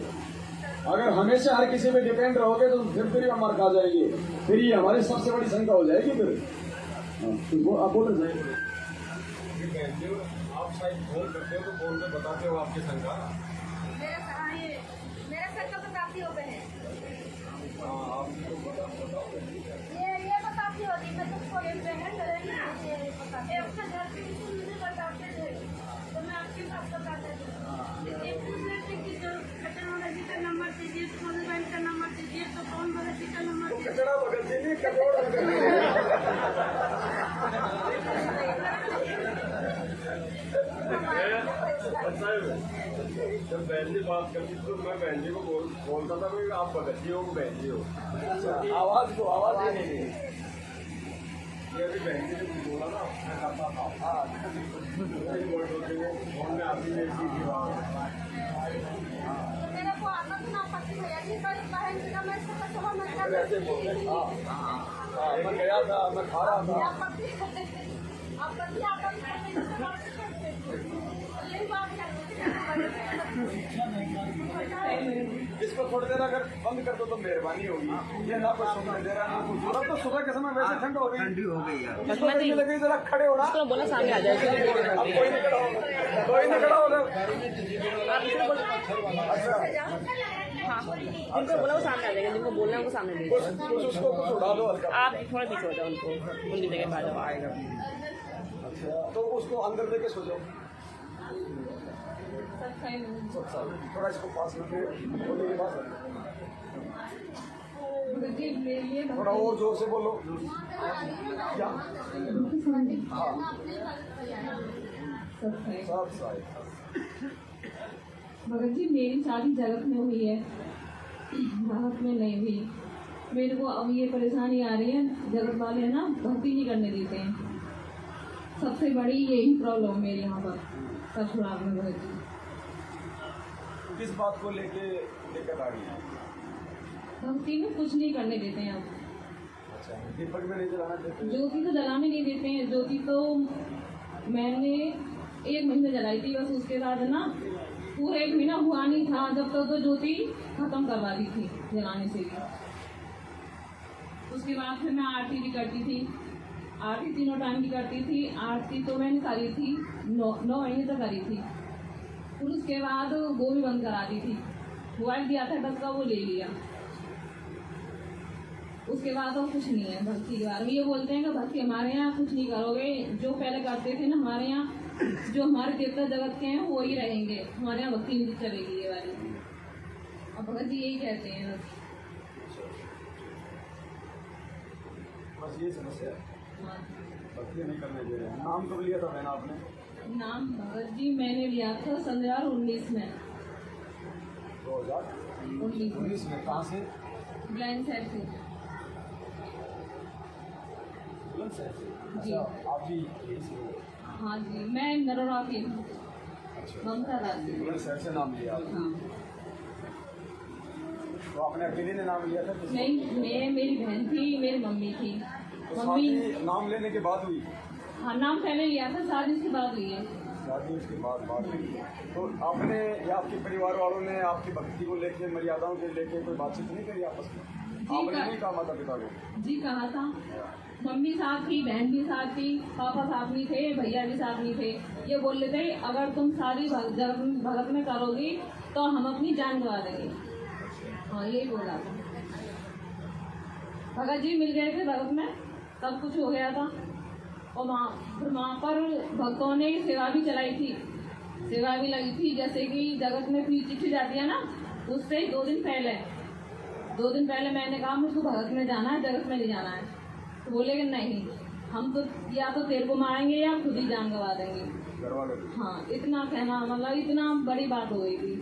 अगर हमेशा हर किसी पे डिपेंड रहोगे तो फिर हम मार खा जाएंगे। फिर ये हमारी सबसे बड़ी शंका हो जाएगी। फिर वो आप बोल जाएंगे, आप शायद फोन करते हो तो फोन पे बताते हो आपकी शंका। मेरा शंका बताती हो बहन, आप ये बताती होती। मैं तुमको एक बहन बताते मुझे बताते थे, तो मैं आपके पास बताते थे। एक दूसरे से कि जो कचरा जी का नंबर दीजिए, सोनू बहन का नंबर दीजिए, तो कौन बोला जी का नंबर दीजिए। कचड़ा बगल से नहीं, जब बहन जी बात करती तो मैं बहन जी को बोलता था कि आप बगल हो, बहन जी हो। आवाज को आवाज ही नहीं दी। ये अभी बहन जी ने बोला ना, मैं करता था फोन में आती है सीधी बात। मेरे को आता तो ना पति भैया जी का बहन जी का मैं इसका कचरा मत कर। ऐसे बोलते, मैं गया था, मैं खा रहा था। आप पति यही बात है। इसको थोड़ी देर अगर बंद कर दो तो मेहरबानी होगी। ये ना कुछ सुनने दे रहा, ना कुछ हो रहा। तो सुबह के समय वैसे ठंड हो गई, ठंडी हो गई यार। इसको गर्मी लगी, जरा खड़े हो रहा। उसको बोला सामने आ जाए। अब कोई नहीं खड़ा होगा, कोई नहीं खड़ा होगा। जिनको बोला वो सामने आ जाएगा, जिनको बोलना है उनको सामने भेज दो। कुछ उसको कुछ उड़ा दो हल्का। आप थोड़ा पीछे हो जाओ, उनकी जगह पे आ जाओ। आएगा तो उसको अंदर लेके सो जाओ। थोड़ा इसको पास में बोलने के बाद थोड़ा और जोर से बोलो। क्या? हाँ, सब साइड। भगत जी मेरी शादी जगत में हुई है, भारत में नहीं हुई। मेरे को अब ये परेशानी आ रही है, जगत वाले ना भक्ति नहीं करने देते हैं। सबसे बड़ी यही प्रॉब्लम मेरे यहाँ पर ससुराल में। भगत जी किस बात को लेकर आ रही है? भक्ति में कुछ नहीं करने देते हैं अब। अच्छा, दीपक में नहीं जलाना देते? ज्योति तो जलाने नहीं देते हैं। ज्योति तो मैंने 1 महीने जलाई थी बस, उसके बाद ना पूरा 1 महीना हुआ नहीं था जब तक तो ज्योति खत्म करवा दी थी जलाने से भी। उसके बाद फिर मैं आरती भी करती थी, आरती 3 टाइम की करती थी। आरती तो मैंने करी थी 9 महीने तक करी थी। फिर उसके बाद वो भी बंद करा दी थी। मोबाइल दिया था 10 का, वो ले लिया। उसके बाद और कुछ नहीं है भक्ति के बारे में। ये बोलते हैं कि भक्ति हमारे यहाँ कुछ नहीं करोगे, जो पहले करते थे ना हमारे यहाँ, जो हमारे देवता जगत के हैं वो ही रहेंगे, हमारे यहाँ भक्ति नहीं चलेगी ये वाली। और भगत जी यही कहते हैं बस। बस ये समस्या है, हाँ। भक्ति नहीं करने दे रहे हैं। नाम कब लिया था बहन आपने? नाम भगत जी मैंने लिया था 2019 में। 2019 में? कहाँ से? ब्लाइंड साइड से। जी। अच्छा, आप भी यही से हो? हाँ जी, मैं नरोरा की हूँ। अच्छा, ममता राजी। बुलंद शहर से नाम लिया आपने? हाँ। तो आपने अकेले ने नाम लिया था? नहीं, मैं, मेरी बहन थी, मेरी मम्मी थी। तो मम्मी शादी नाम लेने के बाद हुई? हाँ, नाम पहले लिया था, शादी उसके बाद हुई है। शादी उसके बाद हुई। तो आपने या आपके परिवार वालों ने आपकी भक्ति को लेके, मर्यादाओं के लेके कोई बातचीत नहीं करी आपस में? आपने नहीं कहा माता पिता को? जी कहा था। मम्मी साथ थी, बहन भी साथ थी, पापा साथ नहीं थे, भैया भी साथ नहीं थे। ये बोल रहे थे अगर तुम सारी भगत में करोगी तो हम अपनी जान गवा देंगे। हाँ, यही बोला था। भगत जी मिल गए थे भगत में, सब कुछ हो गया था। और वहाँ पर भक्तों ने सेवा भी चलाई थी, सेवा भी लगी थी। जैसे कि जगत में फ्री चिट्ठी जाती है ना, उससे 2 दिन पहले मैंने कहा मुझको भगत में जाना है, जगत में नहीं जाना है। तो बोले कि नहीं, हम तो या तो तेरे को मारेंगे या खुद ही जान गवा देंगे। हाँ, इतना कहना, मतलब इतना बड़ी बात हो गई थी।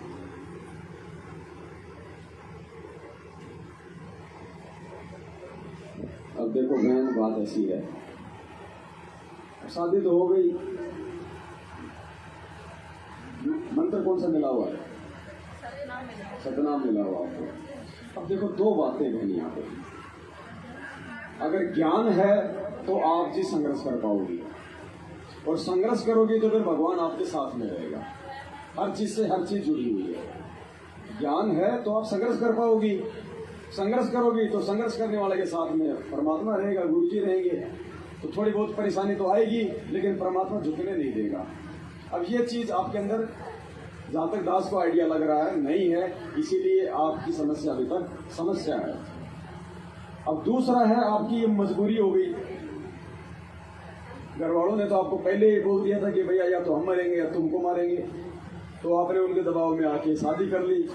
अब देखो बहन, बात ऐसी है, शादी तो हो गई, मंत्र कौन सा मिला हुआ है? सतनाम मिला हुआ आपको। अब देखो 2 बातें बहनी यहाँ पे। अगर ज्ञान है तो आप जी संघर्ष कर पाओगी, और संघर्ष करोगे तो फिर भगवान आपके साथ में रहेगा। हर चीज से हर चीज जुड़ी हुई है। ज्ञान है तो आप संघर्ष कर पाओगी, संघर्ष करोगी तो संघर्ष करने वाले के साथ में परमात्मा रहेगा, गुरु जी रहेंगे। तो थोड़ी बहुत परेशानी तो आएगी, लेकिन परमात्मा झुकने नहीं देगा। अब ये चीज आपके अंदर जहाँ तक दास को आइडिया लग रहा है नहीं है, इसीलिए आपकी समस्या अभी तक समस्या है। अब दूसरा है आपकी ये मजबूरी हो गई। घर वालों ने तो आपको पहले ही बोल दिया था कि भैया या तो हम मरेंगे या तुमको मारेंगे, तो आपने उनके दबाव में आके शादी कर ली।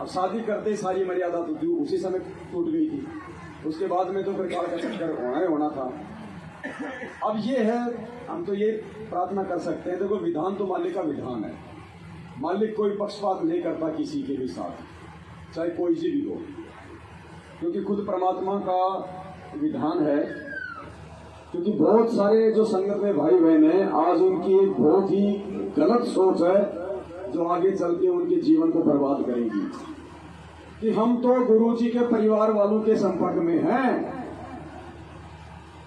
अब शादी करते ही सारी मर्यादा तो उसी समय टूट गई थी। उसके बाद में तो फिर काल का चक्कर होना था। अब ये है, हम तो ये प्रार्थना कर सकते हैं, देखो विधान तो मालिक का विधान है। मालिक कोई पक्षपात नहीं करता किसी के भी साथ, चाहे कोई सी भी हो, क्योंकि खुद परमात्मा का विधान है। क्योंकि बहुत सारे जो संगत में भाई बहन हैं, आज उनकी एक बहुत ही गलत सोच है जो आगे चल के उनके जीवन को बर्बाद करेगी, कि हम तो गुरु जी के परिवार वालों के संपर्क में हैं,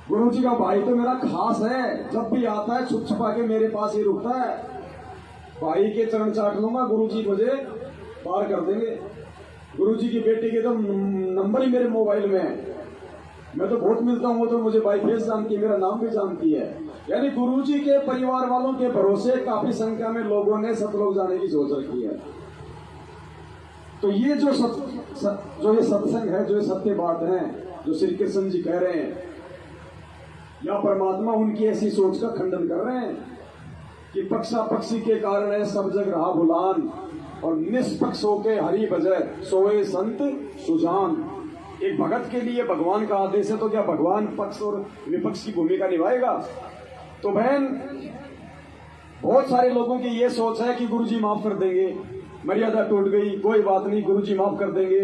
गुरु जी का भाई तो मेरा खास है, जब भी आता है छुप छुपा के मेरे पास ही रुकता है, भाई के चरण चाट लूंगा, गुरु जी मुझे पार कर देंगे। गुरु जी की बेटी के तो नंबर ही मेरे मोबाइल में है, मैं तो बहुत मिलता हूँ, तो मुझे बाई फेस जानती है, मेरा नाम भी जानती है। यानी गुरु जी के परिवार वालों के भरोसे काफी संख्या में लोगों ने सतलोक जाने की सोच रखी है। तो ये जो ये सत्संग है, जो ये सत्य बात है, जो श्री कृष्ण जी कह रहे हैं, या परमात्मा उनकी ऐसी सोच का खंडन कर रहे हैं कि पक्षा पक्षी के कारण है सब जग रहा भुलान, और निष्पक्ष होके हरि बजय सोए संत सुजान। एक भगत के लिए भगवान का आदेश है, तो क्या भगवान पक्ष और विपक्ष की भूमिका निभाएगा? तो बहन, बहुत सारे लोगों की ये सोच है कि गुरुजी माफ कर देंगे, मर्यादा टूट गई, कोई बात नहीं, गुरुजी माफ कर देंगे,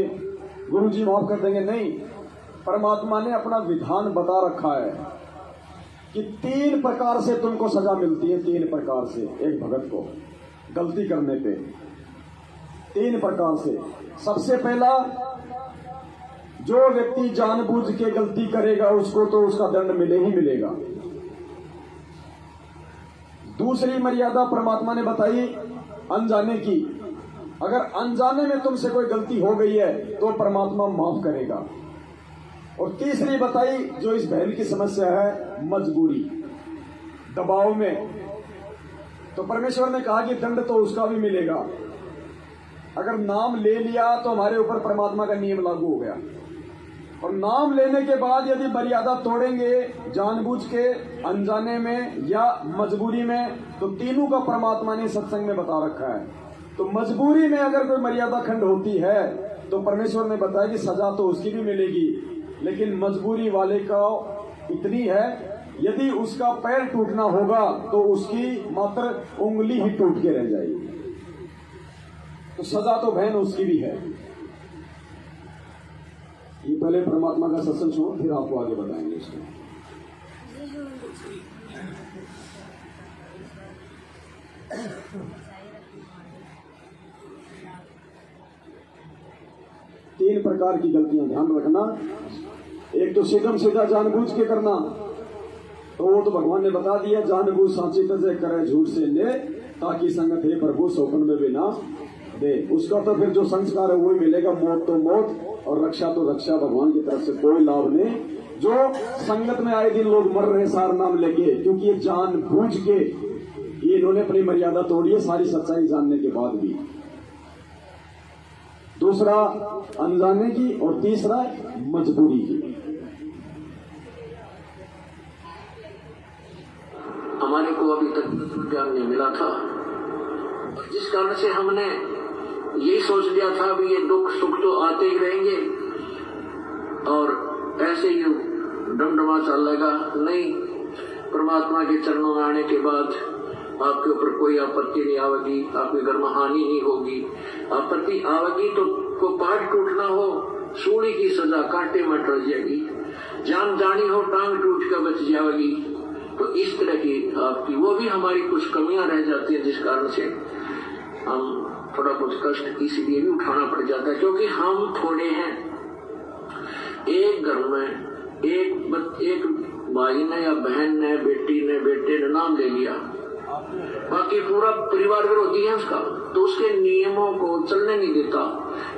गुरुजी माफ कर देंगे। नहीं, परमात्मा ने अपना विधान बता रखा है कि 3 प्रकार से तुमको सजा मिलती है। 3 प्रकार से एक भगत को गलती करने पे 3 प्रकार से। सबसे पहला जो व्यक्ति जानबूझ के गलती करेगा उसको तो उसका दंड मिले ही मिलेगा। दूसरी मर्यादा परमात्मा ने बताई अनजाने की। अगर अनजाने में तुमसे कोई गलती हो गई है तो परमात्मा माफ करेगा। और तीसरी बताई जो इस बहन की समस्या है, मजबूरी, दबाव में, तो परमेश्वर ने कहा कि दंड तो उसका भी मिलेगा। अगर नाम ले लिया तो हमारे ऊपर परमात्मा का नियम लागू हो गया। और नाम लेने के बाद यदि मर्यादा तोड़ेंगे जानबूझ के, अनजाने में या मजबूरी में, तो तीनों का परमात्मा ने सत्संग में बता रखा है। तो मजबूरी में अगर कोई मर्यादा खंड होती है तो परमेश्वर ने बताया कि सजा तो उसकी भी मिलेगी, लेकिन मजबूरी वाले का इतनी है, यदि उसका पैर टूटना होगा तो उसकी मात्र उंगली ही टूट के रह जाएगी। तो सजा तो बहन उसकी भी है। ये पहले परमात्मा का सत्संग सुनो, फिर आपको आगे बताएंगे इसको। तीन प्रकार की गलतियां ध्यान रखना। एक तो सीधम सीधा जानबूझ के करना, तो वो तो भगवान ने बता दिया, जानबूझ सांची तजे करे झूठ से ले, ताकि संगत है प्रभु सौपन में बिना दे। उसका तो फिर जो संस्कार है वही मिलेगा, मौत तो मौत और रक्षा तो रक्षा, भगवान की तरफ से कोई लाभ नहीं। जो संगत में आए दिन लोग मर रहे सार नाम लेके, क्योंकि ये जानबूझ के ये इन्होंने अपनी मर्यादा तोड़ी है सारी सच्चाई जानने के बाद भी। दूसरा अनजाने की और तीसरा मजबूरी की। हमारे को अभी तक ज्ञान नहीं मिला था, जिस कारण से हमने यही सोच लिया था भी ये दुख सुख तो आते ही रहेंगे और ऐसे ही डमडमा चलेगा। नहीं, परमात्मा के चरणों में आने के बाद आपके ऊपर कोई आपत्ति नहीं आवेगी, आपके घर में हानि नहीं होगी। आपत्ति आवेगी तो को पाट टूटना हो, सूली की सजा कांटे में टल जाएगी, जान जानी हो टांग टूट कर बच जाएगी। तो इस तरह की आपकी वो भी हमारी कुछ कमियां रह जाती है, जिस कारण से हम थोड़ा बहुत कष्ट इसलिए भी उठाना पड़ जाता है, क्योंकि हम थोड़े हैं। एक घर में एक भाई ने या बहन ने, बेटी ने, बेटे ने नाम ले लिया, बाकी पूरा परिवार विरोधी है उसका, तो उसके नियमों को चलने नहीं देता।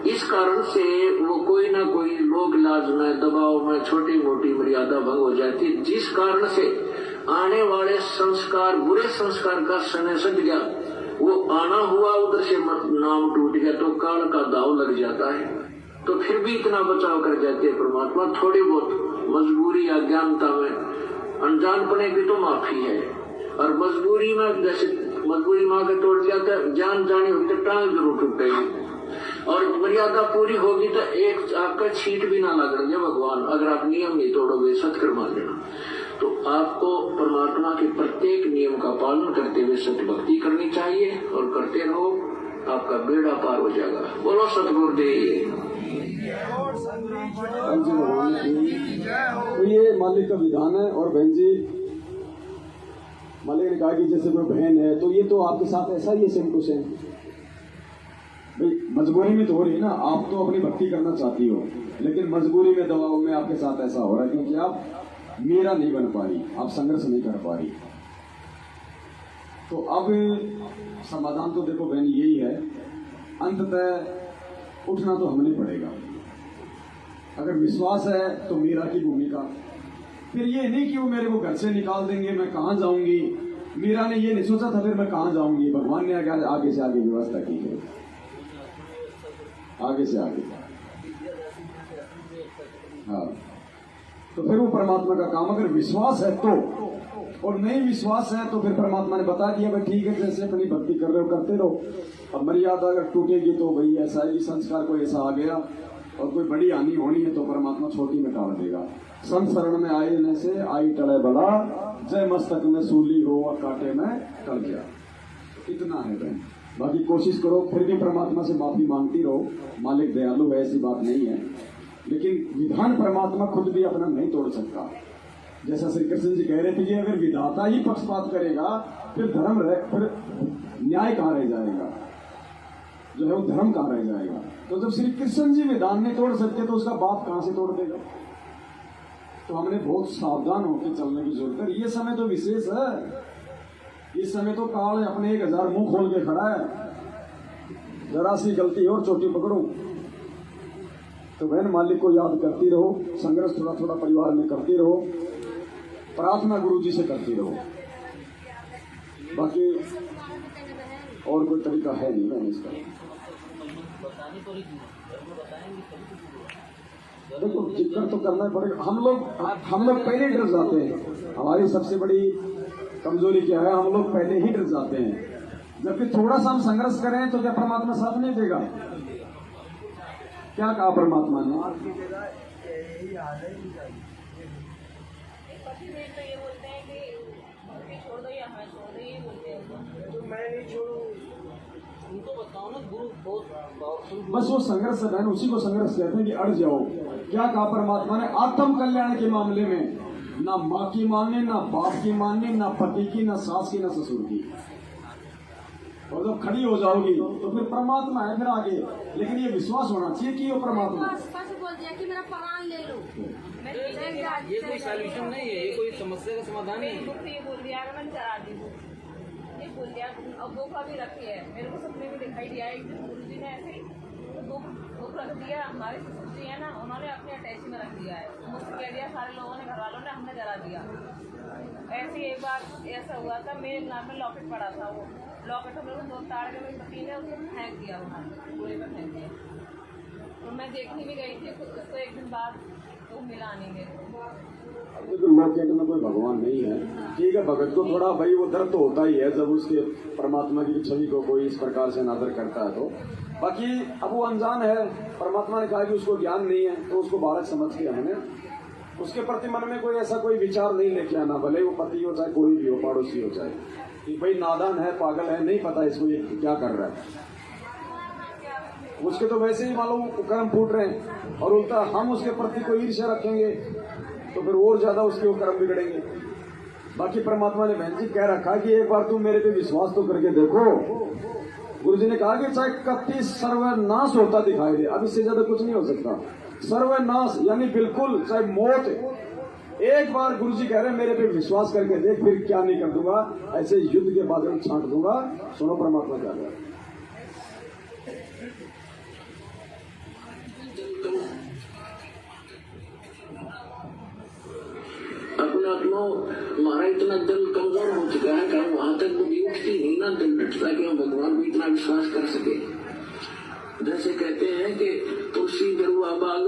इस कारण से वो कोई ना कोई लोक लाज में, दबाव में छोटी मोटी मर्यादा भंग हो जाती है, जिस कारण से आने वाले संस्कार, बुरे संस्कार का समय सज गया। वो आना हुआ उधर से नाम टूट गया तो काल का दाव लग जाता है। तो फिर भी इतना बचाव कर जाते हैं परमात्मा। थोड़ी बहुत मजबूरी या ज्ञानता में अनजानपने की तो माफी है, और मजबूरी में जैसे मजबूरी माँ के तोड़ जाता है, जान जानी होगी तो टांग जरूर टूटेगी। और मर्यादा पूरी होगी तो एक आपका छींट भी ना लगेंगे भगवान, अगर आप नियम नहीं तोड़ोगे, सत्कर मान लेना। तो आपको परमात्मा के प्रत्येक नियम का पालन करते हुए सत्य भक्ति करनी चाहिए, और करते रहो, आपका बेड़ा पार हो जाएगा। बोलो सतगुरुदेव। तो ये मालिक का विधान है। और बहन जी, मालिक ने कहा कि जैसे कोई बहन है तो ये तो आपके साथ ऐसा ही है, सेम टू सेम। भाई मजबूरी में तो हो रही है ना, आप तो अपनी भक्ति करना चाहती हो, लेकिन मजबूरी में दबाव में आपके साथ ऐसा हो रहा है, क्योंकि आप मेरा नहीं बन पा रही, आप संघर्ष नहीं कर पा रही। तो अब समाधान तो देखो बहन यही है, अंततः उठना तो हमें पड़ेगा। अगर विश्वास है तो मीरा की भूमिका, फिर ये नहीं कि वो मेरे को घर से निकाल देंगे, मैं कहाँ जाऊंगी। मीरा ने ये नहीं सोचा था फिर मैं कहाँ जाऊंगी, भगवान ने आगे से आगे व्यवस्था की है, आगे से आगे। हाँ, तो फिर वो परमात्मा का काम। अगर विश्वास है तो, और नहीं विश्वास है तो फिर परमात्मा ने बता दिया भाई ठीक है, जैसे अपनी भक्ति कर रहे हो करते रहो। अब मर्यादा अगर टूटेगी तो भाई ऐसा है कि संस्कार को ऐसा आ गया और कोई बड़ी हानि होनी है तो परमात्मा छोटी में टाल देगा। संत शरण में आने से आई टले बड़ा, जय मस्तक में सूली हो और कांटे में टल गया। इतना है बहन, बाकी कोशिश करो, फिर भी परमात्मा से माफी मांगती रहो। मालिक दयालु है, ऐसी बात नहीं है, लेकिन विधान परमात्मा खुद भी अपना नहीं तोड़ सकता। जैसा श्री कृष्ण जी कह रहे थे कि अगर विधाता ही पक्षपात करेगा फिर धर्म फिर न्याय कहाँ रह जाएगा। जो है वो धर्म कहाँ रह जाएगा। तो जब श्री कृष्ण जी विधान नहीं तोड़ सकते तो उसका बाप कहाँ से तोड़ देगा। तो हमने बहुत सावधान होकर चलने की जरूरत है। ये समय तो विशेष है, इस समय तो काल अपने 1000 मुंह खोल के खड़ा है। जरा सी गलती और चोटी पकड़ो तो बहन मालिक को याद करती रहो, संघर्ष थोड़ा थोड़ा परिवार में करती रहो, प्रार्थना गुरु जी से करती रहो, बाकी और कोई तरीका है नहीं बहन इसका। देखो जिक्र तो करना पड़ेगा। हम लोग पहले डर जाते हैं। हमारी सबसे बड़ी कमजोरी क्या है, हम लोग पहले ही डर जाते हैं। जबकि थोड़ा सा हम संघर्ष करें तो क्या परमात्मा साथ नहीं देगा। क्या कहा परमात्मा ने, बस वो संघर्ष है, उसी को संघर्ष कहते हैं कि अड़ जाओ। क्या कहा परमात्मा ने, आत्म कल्याण के मामले में ना माँ की माननी, ना बाप की माननी, ना पति की, ना सास की, ना ससुर की। और जब खड़ी हो जाओगी तो फिर परमात्मा है फिर आगे। लेकिन ये विश्वास होना चाहिए कि वो परमात्मा बोल दिया कि मेरा प्राण ले लो। ये कोई सॉल्यूशन नहीं है, ये कोई समस्या का समाधान नहीं है। ये बोल दिया मैंने चला दी, ये बोल दिया अब धोखा भी रखी है। मेरे को सपने में दिखाई दिया एक दिन गुरु जी ने ऐसे ही धोख रख दिया। हमारे ससुर जी है ना, उन्होंने अपने अटैची में रख दिया है। मुझसे कह दिया सारे लोगों ने, घर वालों ने, हमने जला दिया। ऐसे एक बार ऐसा हुआ था, मेरे नाम में लॉकेट पड़ा था, वो लॉकेट मेरे को 2 ताड़ के मेरे पति ने उसको फेंक दिया, वहाँ पूरे पर फेंक दिया। तो मैं देखने भी गई थी उसको एक दिन बाद, तो मिला नहीं मेरे को। लॉकेट में कोई भगवान नहीं है, ठीक है। भगत को थोड़ा भाई वो दर्द तो होता ही है जब उसके परमात्मा की छवि को कोई इस प्रकार से अनादर करता है। तो बाकी अब वो अनजान है, परमात्मा ने कहा कि उसको ज्ञान नहीं है, तो उसको बालक समझ के हमने उसके प्रति मन में कोई ऐसा कोई विचार नहीं लेके आना, भले वो पति हो चाहे कोई भी हो, पड़ोसी हो चाहे, कि भाई नादान है, पागल है, नहीं पता इसको ये क्या कर रहा है। उसके तो वैसे ही मालूम कर्म फूट रहे हैं, और उल्टा हम उसके प्रति कोई ईर्ष्या रखेंगे तो फिर और ज्यादा उसके वो कर्म बिगड़ेंगे। बाकी परमात्मा ने बहन जी कह रखा कि एक बार तुम मेरे पे विश्वास तो करके देखो। गुरु जी ने कहा कि चाहे कति सर्वनाश होता दिखाई दे, अब इससे ज्यादा कुछ नहीं हो सकता। सर्वनाश यानी बिल्कुल, चाहे मौत, एक बार गुरु जी कह रहे हैं मेरे पे विश्वास करके देख, फिर क्या नहीं कर दूंगा, ऐसे युद्ध के बादल छांट दूंगा। सुनो परमात्मा क्या कह रहा है। हमारा इतना दिल कमजोर हो चुका है कि हम वहां तक बुद्धि उठती नहीं ना, दिल डटता कि हम भगवान को इतना विश्वास कर सके। जैसे कहते हैं कि तुलसी गरुआ बाग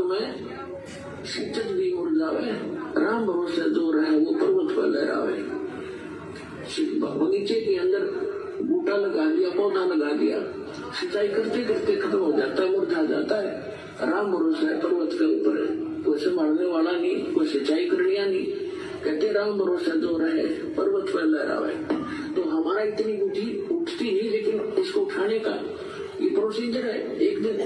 में सिंचत भी मुरझावे, राम भरोसे जो रहे वो पर्वत पर लहरावे। बगीचे के अंदर बूटा लगा दिया, पौधा लगा दिया, सिंचाई करते करते खत्म हो जाता है, मुरझा जाता है। राम भरोसा है पर्वत के ऊपर, कोई संभालने वाला नहीं, कोई सिंचाई करनी नहीं। कहते राम भरोसा जो रहे पर्वत पर लहरावे। तो हमारा इतनी बुद्धि उठती नहीं, लेकिन इसको उठाने का ये प्रोसीजर है। एक दिन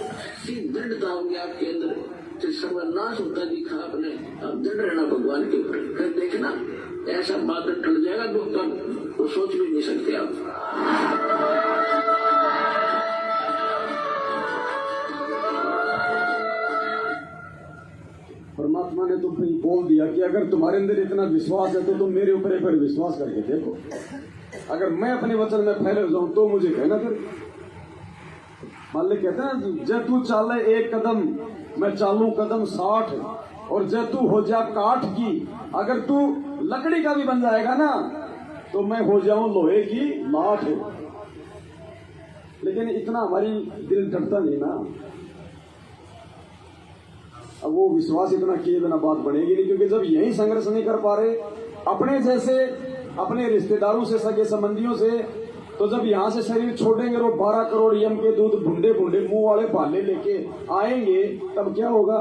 दृढ़ता होगी आपके अंदर, तो सर्वनाश होता दिखा आपने, अब दृढ़ रहना भगवान के ऊपर, फिर देखना ऐसा बादल टल जाएगा तो सोच भी नहीं सकते आप। परमात्मा ने तुम बोल दिया कि अगर तुम्हारे अंदर इतना विश्वास है तो तुम मेरे ऊपर एक बार विश्वास करके देखो। अगर मैं अपने वचन में फैले जाऊं तो मुझे कहना। फिर मान ले कहते हैं जब तू चाले 1 कदम मैं चालू कदम 60, और जब तू हो जा काठ की, अगर तू लकड़ी का भी बन जाएगा ना तो मैं हो जाऊं लोहे की लाठ। लेकिन इतना हमारी दिल डरता नहीं ना। अब वो विश्वास इतना किए बिना बात बनेगी नहीं, क्योंकि जब यही संघर्ष नहीं कर पा रहे अपने जैसे, अपने रिश्तेदारों से, सगे संबंधियों से, तो जब यहाँ से शरीर छोड़ेंगे और 12 करोड़ यम के दूध भुंडे मुंह वाले भाले लेके आएंगे तब क्या होगा।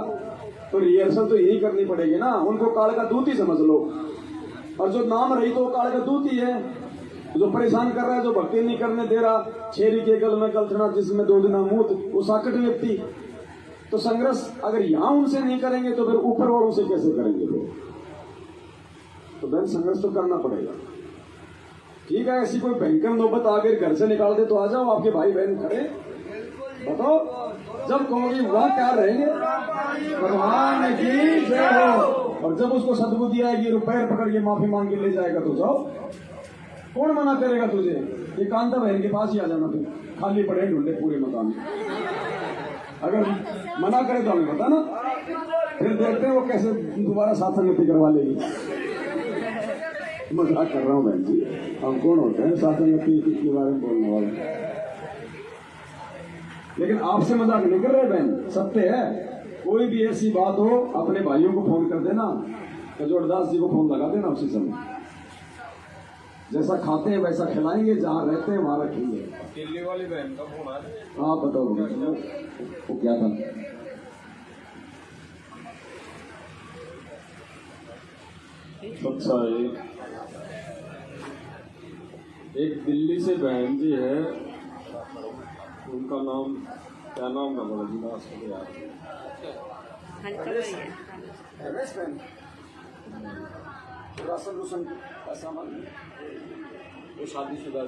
तो रिहर्सल तो यही करनी पड़ेगी ना। उनको काल का दूत ही समझ लो, और जो नाम रही तो काल का दूत ही है। जो परेशान कर रहा है, जो भक्ति नहीं करने दे रहा, छेरी के गल में गलथना जिसमें 2 दिन मूत, वो साकट व्यक्ति। तो संघर्ष अगर यहाँ उनसे नहीं करेंगे तो फिर ऊपर वालों से कैसे करेंगे फिर। तो बहन संघर्ष तो करना पड़ेगा। ठीक है, ऐसी कोई भयंकर नौबत आगे घर से निकाल दे तो आ जाओ, आपके भाई बहन खड़े, बताओ जब कहोगे वहां क्या रहेंगे, भगवान की जय हो। और जब उसको सद्बुद्धि आएगी, पैर पकड़ के माफी मांग के ले जाएगा तो जाओ, कौन मना करेगा तुझे। ये कांता बहन के पास ही आ जाना, तुम खाली पड़े ढूंढे पूरे मकान में, अगर मना करे तो हमें बताना, फिर देखते हैं वो कैसे दोबारा साथ संगति करवा लेगी। मजाक कर रहा हूँ बहन जी, हम कौन होते हैं साथ संगति के बारे में बोलने वाले, लेकिन आपसे मजाक नहीं कर रहे बहन, सत्य है। कोई भी ऐसी बात हो अपने भाइयों को फोन कर देना, कजोड़दास जी को फोन लगा देना उसी समय, जैसा खाते हैं वैसा खिलाएंगे, जहाँ रहते हैं वहां रखेंगे। दिल्ली वाली बहन का फोन आ रहा है। हाँ बताओ वो क्या था। अच्छा, एक दिल्ली से बहन जी है, उनका नाम क्या नाम है बोला जी, यार राशन रूसन का सामान, वो शादीशुदा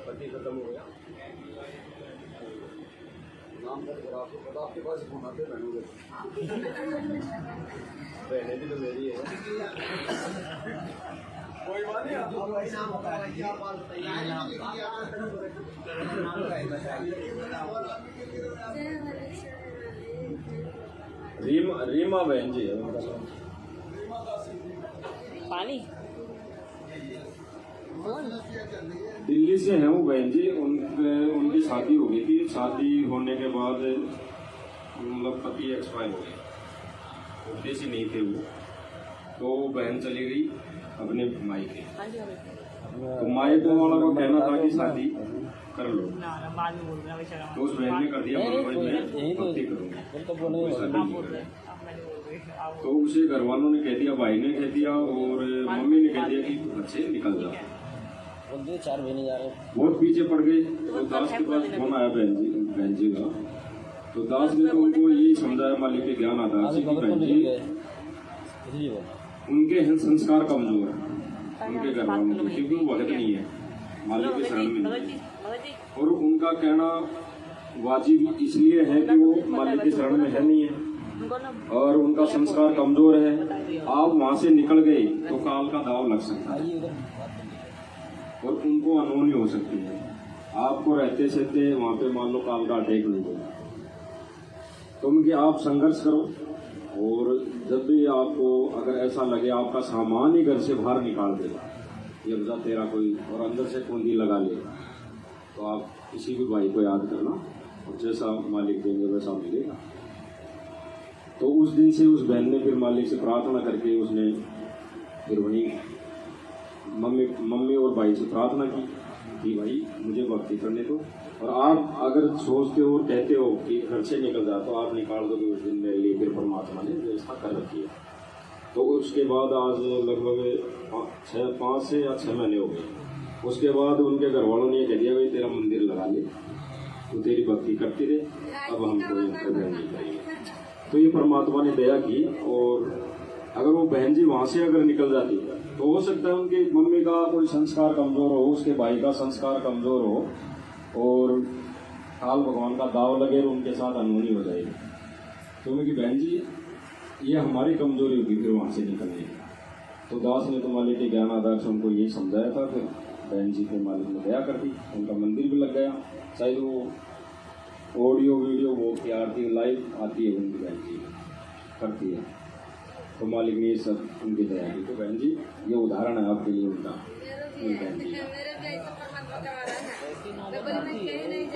पति खत्म हो गया, नाम आपके पास फोन आते बहनों बहने भी तो मेरी है। कोई बात नहीं, रीमा बहन जी है उनका नाम। पानी दिल्ली से है वो बहन जी, उनकी शादी हो गई थी, शादी होने के बाद मतलब पति एक्सपायर हो गए, देसी नहीं थे वो, तो बहन चली गई अपने मायके, तो मायके वाला को कहना था कि शादी कर लो, तो उस बहन ने कर दिया मैं भक्ति करूँगी, तो उसे घर वालों ने कह दिया, भाई ने कह दिया और मम्मी ने कह दिया कि घर से निकल जाओ, 4 महीने जा रहे हैं। बहुत पीछे पड़ गए। तो दास के पास फोन आया बहन जी का, तो दास ने तो उनको यही समझाया, मालिक के ज्ञान आता है कि बहन जी उनके संस्कार कमजोर है, उनके घर वालों के, क्योंकि वो वक्त नहीं है मालिक के शरण में नहीं है, और उनका कहना वाजिब इसलिए है कि वो मालिक के शरण में है नहीं है और उनका संस्कार कमजोर है। आप वहां से निकल गए तो काल का दाव लग सकता है और उनको अनहोनी हो सकती है, आपको रहते सहते वहां पे मान लो काल का अटैक नहीं होगा, तो उनकी आप संघर्ष करो, और जब भी आपको अगर ऐसा लगे आपका सामान ही घर से बाहर निकाल देगा, ये बजा तेरा कोई और अंदर से कुंडी लगा लेगा, तो आप किसी भी भाई को याद करना और जैसा मालिक देंगे वैसा मिलेगा। तो उस दिन से उस बहन ने फिर मालिक से प्रार्थना करके उसने फिर वहीं मम्मी और भाई से प्रार्थना की कि भाई मुझे भक्ति करने दो, और आप अगर सोचते हो और कहते हो कि घर से निकल जा तो आप निकाल दो, उस दिन मेरे लिए फिर परमात्मा ने व्यवस्था कर रखी है। तो उसके बाद आज लगभग 5 से या 6 महीने हो गए। उसके बाद उनके घर वालों ने कह दिया भाई तेरा मंदिर लगा ले, तो तेरी भक्ति करती रहे, अब हम कोई नहीं करेंगे। तो ये परमात्मा ने दया की, और अगर वो बहन जी वहाँ से अगर निकल जाती तो हो सकता है उनकी मम्मी का कोई संस्कार कमज़ोर हो, उसके भाई का संस्कार कमज़ोर हो, और काल भगवान का दाव लगे और उनके साथ अनहोनी हो जाएगी। तो उनकी बहन जी ये हमारी कमजोरी होगी फिर वहाँ से निकलने की। तो दास ने तो मालिक के ज्ञान आधार से उनको यही समझाया था, फिर बहन जी के मालिक ने दया कर दी, उनका मंदिर भी लग गया। चाहे वो ऑडियो वीडियो वो की आरती लाइव आती है उनकी बहन जी करती है, तो मालिक ने ये सब उनकी दया की। तो बहन जी ये उदाहरण है आपके लिए उनका बहन जी।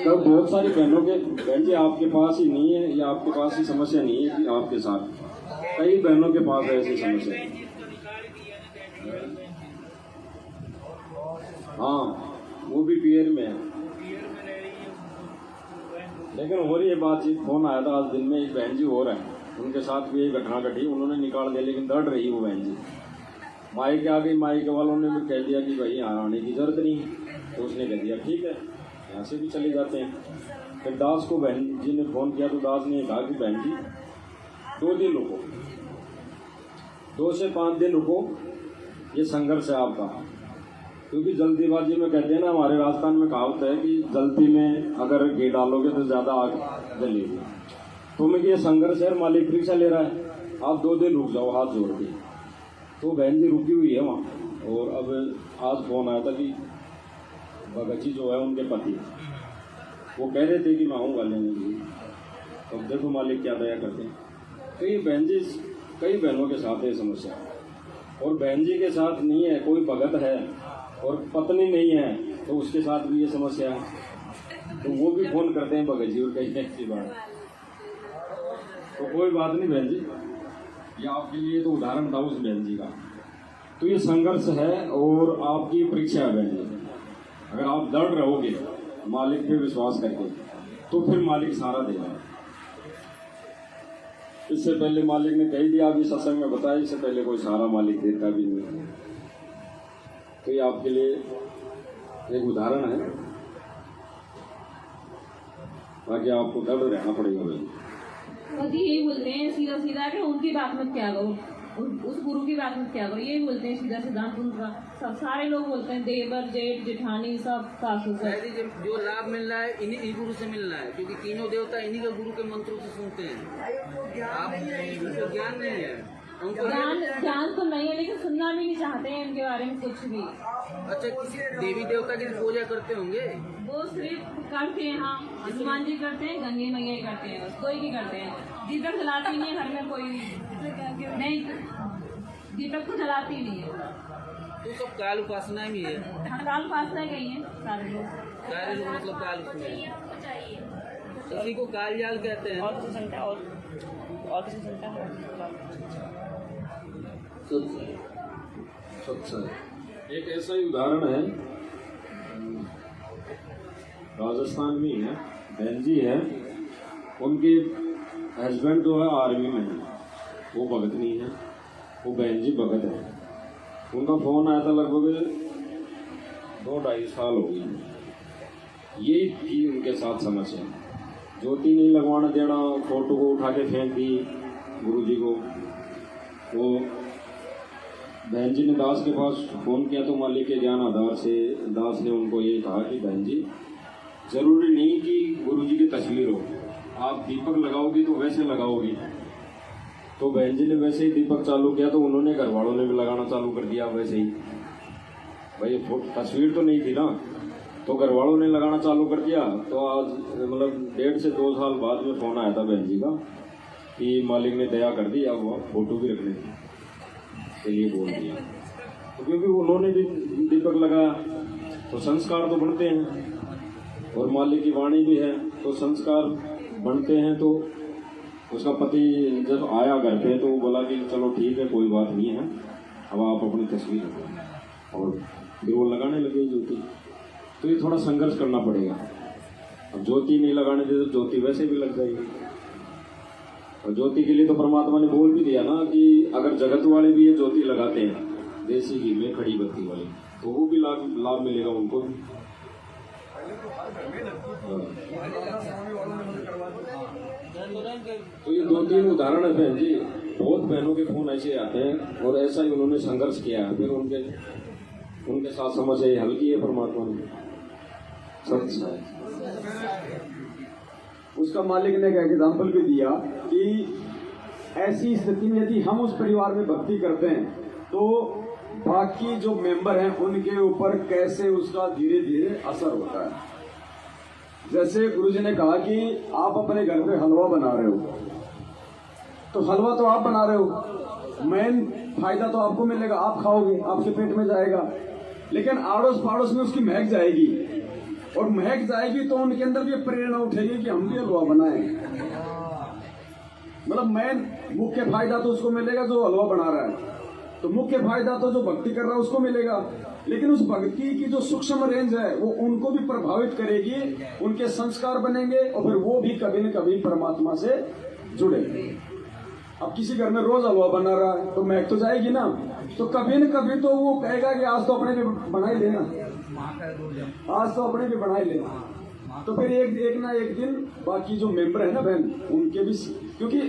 तो बहुत सारी बहनों के बहन जी आपके पास ही नहीं है, या आपके पास ही समस्या नहीं है कि आपके साथ कई बहनों के पास ऐसी समस्या है। हाँ वो भी पीयर में है, लेकिन हो रही है बातचीत। फोन आया था आज दिन में, एक बहन जी हो रहा है, उनके साथ भी एक घटना घटी, उन्होंने निकाल दिया, लेकिन डर रही वो बहन जी। मायके आ गई, मायके वालों ने भी कह दिया कि भाई यहाँ आने की जरूरत नहीं, तो उसने कह दिया ठीक है यहाँ से भी चले जाते हैं। फिर दास को बहन जी ने फोन किया, तो दास ने कहा कि बहन जी 2 दिन रुको, 2 से 5 दिन रुको, ये संघर्ष है आपका, क्योंकि जल्दीबाजी में कहते हैं ना, हमारे राजस्थान में कहावत है कि जल्दी में अगर घी डालोगे तो ज्यादा आग जलेगी। तो मैं ये संघर्ष है, मालिक परीक्षा ले रहा है, आप 2 दिन रुक जाओ हाथ जोड़ के। तो बहन जी रुकी हुई है वहाँ। और अब आज फोन आया था कि भगत जी जो है उनके पति वो कह रहे थे कि मैं आऊँगा लेने के लिए। तो देखो मालिक क्या दया करते हैं। कई बहन जी, कई बहनों के साथ है समस्या, और बहन जी के साथ नहीं है, कोई भगत है और पत्नी नहीं है तो उसके साथ भी ये समस्या है। तो वो भी फोन करते हैं भगत जी और कहीं ऐसी बात। तो कोई बात नहीं बहन जी, ये आपके लिए तो उदाहरण था उस बहन जी का। तो ये संघर्ष है और आपकी परीक्षा है बहन जी। अगर आप डर रहोगे मालिक पे विश्वास करके तो फिर मालिक सहारा देगा। इससे पहले मालिक ने कही दिया, अभी सत्संग में बताया, इससे पहले कोई सहारा मालिक देता भी नहीं। तो ये आपके लिए एक उदाहरण है, बाकी आपको डर रहना पड़ेगा भाई। मोदी यही बोलते हैं सीधा सीधा कि उनकी बात मत क्या करो, उस गुरु की बात मत क्या करो, यही बोलते हैं सीधा सिद्धांत उनका। सब सारे लोग बोलते हैं, देवर जेठ जेठानी सब सासू सब। जो लाभ मिल रहा है इन्हीं गुरु से मिल रहा है, क्योंकि तीनों देवता इन्हीं के गुरु के मंत्रों से सुनते हैं। आप उनको ज्ञान नहीं है, उनको ज्ञान तो नहीं है, लेकिन सुनना भी नहीं चाहते हैं इनके बारे में कुछ भी। अच्छा, किसी देवी देवता की पूजा करते होंगे? वो सिर्फ करते हैं, हाँ, हनुमान जी करते हैं, गंगे मैया ही करते हैं, बस कोई भी करते हैं। दीपक जलाती नहीं है घर में, कोई नहीं, दीपक तो जलाती नहीं है। तो सब काल उपासना ही है। हाँ, काल उपासना गई है सारे लोग। सारे लोग मतलब काल उसमें, इसी को काल जाल कहते हैं। और किसी संख्या एक ऐसा ही उदाहरण है, राजस्थान में है, बहन जी है, उनके हस्बैंड जो है आर्मी में है, वो भगत नहीं है, वो बहन जी भगत है। उनका फोन आया था लगभग 2-2.5 साल हो गई। यही थी उनके साथ समस्या, ज्योति नहीं लगवाना देना, फोटो को उठा के फेंक दी गुरुजी को। वो बहन जी ने दास के पास फोन किया तो मालिक के ज्ञान आधार से दास ने उनको ये कहा कि बहन जी जरूरी नहीं कि गुरुजी की तस्वीर हो, आप दीपक लगाओगी तो वैसे लगाओगी। तो बहन जी ने वैसे ही दीपक चालू किया, तो उन्होंने घर वालों ने भी लगाना चालू कर दिया वैसे ही। भाई तस्वीर तो नहीं थी ना, तो घर वालों ने लगाना चालू कर दिया। तो आज मतलब 1.5 से 2 साल बाद में फोन आया था बहन जी का कि मालिक ने दया कर दी, अब वो फोटो भी रखने के लिए बोल दिया। तो क्योंकि उन्होंने भी दीपक लगाया तो संस्कार तो बनते हैं, और मालिक की वाणी भी है तो संस्कार बनते हैं। तो उसका पति जब आया घर पे तो वो बोला कि चलो ठीक है, कोई बात नहीं है, अब आप अपनी तस्वीर रखो, और फिर वो लगाने लगे ज्योति। तो ये थोड़ा संघर्ष करना पड़ेगा। अब ज्योति नहीं लगाने दे तो ज्योति वैसे भी लग जाएगी। और ज्योति के लिए तो परमात्मा ने बोल भी दिया ना कि अगर जगत वाले भी ये ज्योति लगाते हैं देसी घी में खड़ी बत्ती वाली, तो वो भी लाभ मिलेगा उनको भी। तो ये 2-3 उदाहरण है बहन जी, बहुत बहनों के फोन ऐसे आते हैं और ऐसा ही उन्होंने संघर्ष किया है, फिर उनके साथ समस्या हल की है परमात्मा ने। उसका मालिक ने एक एग्जाम्पल भी दिया कि ऐसी स्थिति में यदि हम उस परिवार में भक्ति करते हैं तो बाकी जो मेंबर हैं उनके ऊपर कैसे उसका धीरे धीरे असर होता है। जैसे गुरुजी ने कहा कि आप अपने घर पे हलवा बना रहे हो, तो हलवा तो आप बना रहे हो, मेन फायदा तो आपको मिलेगा, आप खाओगे, आपके पेट में जाएगा। लेकिन आड़ोस पड़ोस में उसकी महक जाएगी, और महक जाएगी तो उनके अंदर भी प्रेरणा उठेगी कि हम भी हलवा बनाएं। मतलब मेन मुख्य फायदा तो उसको मिलेगा जो हलवा बना रहा है, तो मुख्य फायदा तो जो भक्ति कर रहा है उसको मिलेगा। लेकिन उस भक्ति की जो सूक्ष्म रेंज है वो उनको भी प्रभावित करेगी, उनके संस्कार बनेंगे और फिर वो भी कभी न कभी परमात्मा से जुड़ेंगे। अब किसी घर में रोज हलवा बना रहा है तो महक तो जाएगी ना, तो कभी न कभी तो वो कहेगा कि आज तो अपने भी बना ही लेना, आज तो अपने भी बना ही लेना। तो फिर एक ना एक दिन बाकी जो मेंबर है ना बहन, उनके भी, क्योंकि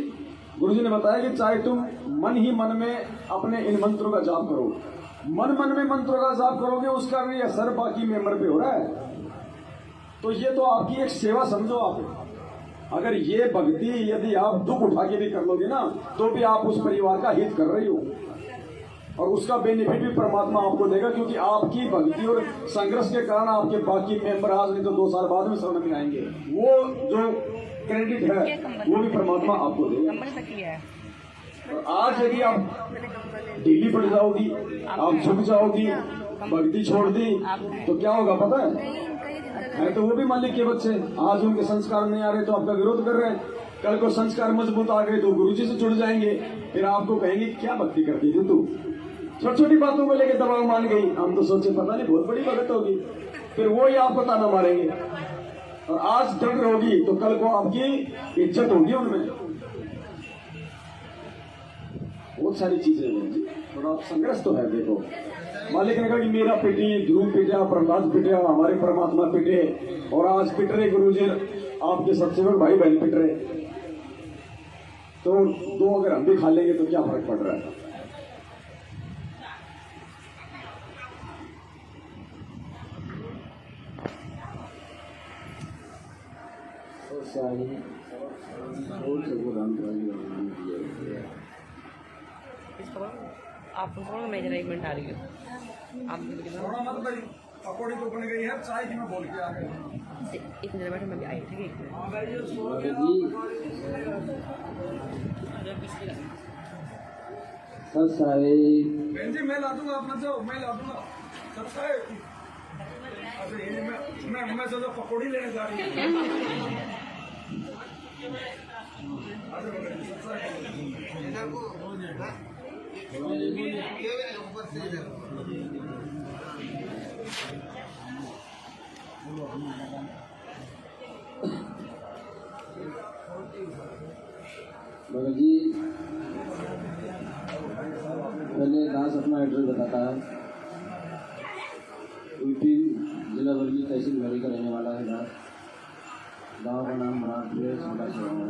गुरुजी ने बताया कि चाहे तुम मन ही मन में अपने इन मंत्रों का जाप करो, मन मन में मंत्रों का जाप करोगे उसका भी असर बाकी मेंबर पे हो रहा है। तो ये तो आपकी एक सेवा समझो आप। अगर ये भक्ति यदि आप दुख उठा के भी कर लोगे ना तो भी आप उस परिवार का हित कर रही हो और उसका बेनिफिट भी परमात्मा आपको देगा, क्योंकि आपकी भक्ति और संघर्ष के कारण आपके बाकी मेंबर आज नहीं तो 2 साल बाद में शरण में आएंगे। वो जो क्रेडिट है वो भी परमात्मा आपको देगा। और आज यदि आप ढीली पड़ जाओगी, आप झुक जाओगी, भक्ति छोड़ दी तो क्या होगा पता है तो वो भी मालिक के बच्चे, आज उनके संस्कार नहीं आ रहे तो आपका विरोध कर रहे हैं, कल को संस्कार मजबूत आ गए तो गुरुजी से जुड़ जाएंगे, फिर आपको कहेंगे क्या भक्ति करती थी तू, छोटी छोटी बातों को लेकर दबाव मान गई, हम तो सोचे पता नहीं बहुत बड़ी भगत होगी, फिर वो ही आपको ताना मारेंगे। और आज दृढ़ होगी तो कल को आपकी इज्जत होगी उनमें। बहुत सारी चीजें हैं जी, थोड़ा संघर्ष तो है। देखो मालिक ने कहा कि मेरा पिटी, ध्रुव पिटा, प्रहलाद पिटा, हमारे परमात्मा पिटे, और आज पिट रहे गुरुजी, आपके सत्सेवक भाई बहन पिट रहे, तो 2 अगर हम भी खा लेंगे तो क्या फर्क पड़ रहा है। आप मैं जरा 1 मिनट आ रही हूँ। आप पकौड़ी तो बन गई है, चाय की मैं बोल के आ गया। एक मिनट बैठो, मैं भी आई, ठीक है। बहन जी मैं ला दूंगा, आप मत जाओ, मैं ला दूंगा। मैं सोचा पकौड़ी लेने जा रही हूँ। भगत जी पहले दास अपना एड्रेस बताता है। यूपी जिला वर्गी तहसील भरी का रहने वाला है दास। गाँव का नाम मराठपुर छोटा शहर है।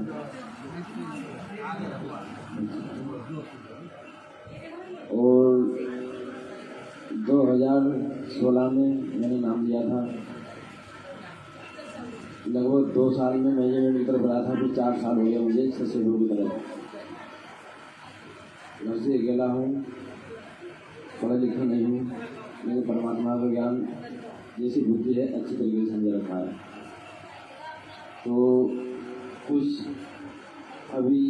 और 2016 में मैंने नाम दिया था। लगभग 2 साल में मैंने तरफ रहा था, फिर 4 साल हो गया मुझे सत्संग की तरफ। घर से अकेला हूँ, पढ़ा लिखा नहीं हूँ, मैंने परमात्मा का ज्ञान जैसी बुद्धि है अच्छी तरीके से समझ रखा है। तो कुछ अभी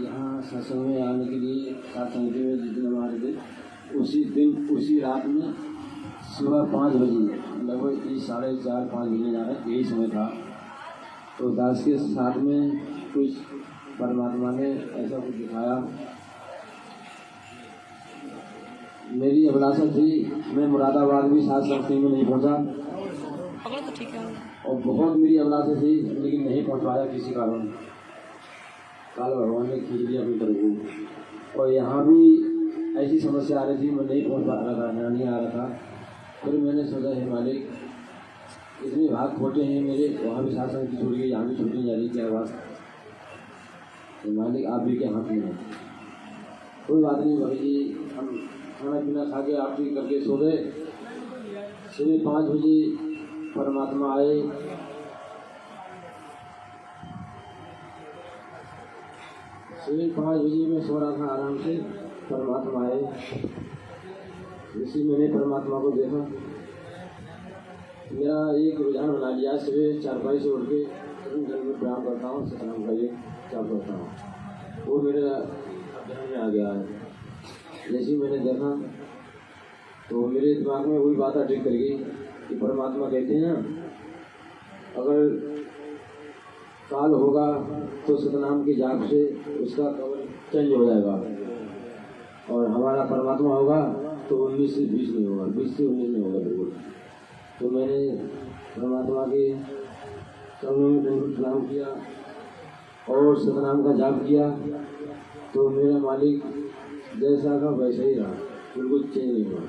यहाँ सत्संग में आने के लिए सत्संग में जिस दिन हमारे थे उसी दिन उसी रात में सुबह 5 बजे लगभग 4:30-5 बजे जा रहा यही समय था। तो दास के साथ में कुछ परमात्मा ने ऐसा कुछ दिखाया। मेरी अभिलाषा थी मैं मुरादाबाद भी साथ संस्था में नहीं पहुंचा, तो ठीक है। और बहुत मेरी अभिलाषा थी लेकिन नहीं पहुंच पाया किसी कारण। काल भगवान ने खींच लिया अपनी तरफ। और यहाँ भी ऐसी समस्या आ रही थी, मैं नहीं पहुंच पा रहा था, नहीं आ रहा था। फिर मैंने सोचा है मालिक इतने भाग खोटे हैं मेरे, वहाँ भी शासन की छूट गई, यहाँ भी छूटने जा रही, क्या बात। तो मालिक आप भी क्या हाथ में है। कोई बात नहीं भाई जी, हम खाना पीना खा के आरती करके सो गए। सुबह 5 बजे परमात्मा आए। सुबह 5 बजे मैं सो रहा था आराम से, परमात्मा आए। इसी मैंने परमात्मा को देखा। मेरा एक रुझान बना लिया, सुबह चारपाई से उठ के घर में प्रणाम करता हूँ, सतनाम का एक क्या करता हूँ, वो मेरे ध्यान में आ गया है। जैसे मैंने देखा तो मेरे दिमाग में वही बात अटक कर गई कि परमात्मा कहते हैं अगर काल होगा तो सतनाम के जाप से उसका कवर चेंज हो जाएगा, और हमारा परमात्मा होगा तो 19 से 20 नहीं होगा, 20 से 19 नहीं होगा बिल्कुल। तो मैंने परमात्मा के चरणों में दंड प्रणाम किया और सतनाम का जाप किया। तो मेरा मालिक जैसा का वैसा ही रहा, बिल्कुल चेंज नहीं हुआ।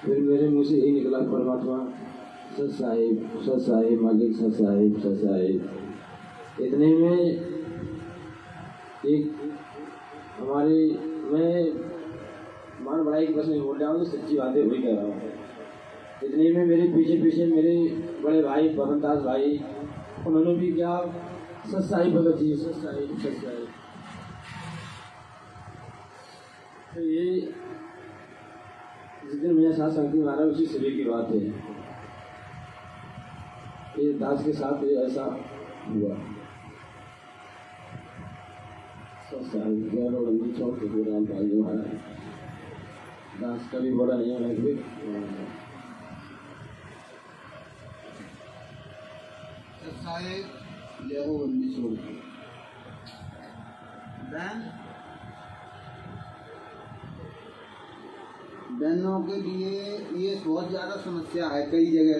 फिर मेरे मुँह से यही निकला परमात्मा सत साहिब मालिक, सत साहिब। इतने में एक हमारे मैं मान बड़ाई की बस नहीं बोल रहा हूँ, सच्ची बातें वही कह रहा हूँ। इतने में मेरे पीछे पीछे मेरे बड़े भाई पवनदास भाई, उन्होंने भी क्या सच्चाई भगत जी, सच्चाई। तो ये जिस दिन मेरे साथ संगति मारा उसी सभी की बात है। ये दास के साथ ऐसा हुआ। छोड़ के राम पाल जी महाराज दास का भी बड़ा नहीं है। जय हो बंदी छोड़ के बहनों के लिए ये बहुत ज़्यादा समस्या है। कई जगह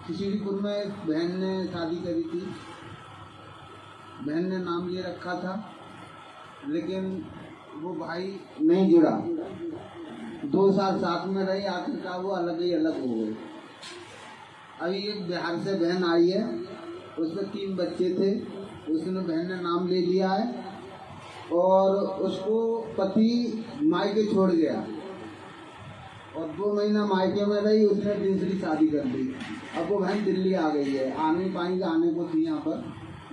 खिचड़ीपुर में एक बहन ने शादी करी थी, बहन ने नाम ले रखा था, लेकिन वो भाई नहीं जुड़ा। 2 साल साथ में रही, आखिरकार वो अलग ही अलग हो गए। अभी एक बिहार से बहन आई है, उसमें 3 बच्चे थे, उसने बहन ने नाम ले लिया है और उसको पति मायके छोड़ गया और 2 महीना मायके में रही, उसने दूसरी शादी कर दी। अब वो बहन दिल्ली आ गई है, आ नहीं पाएंगे, आने को थी यहाँ पर,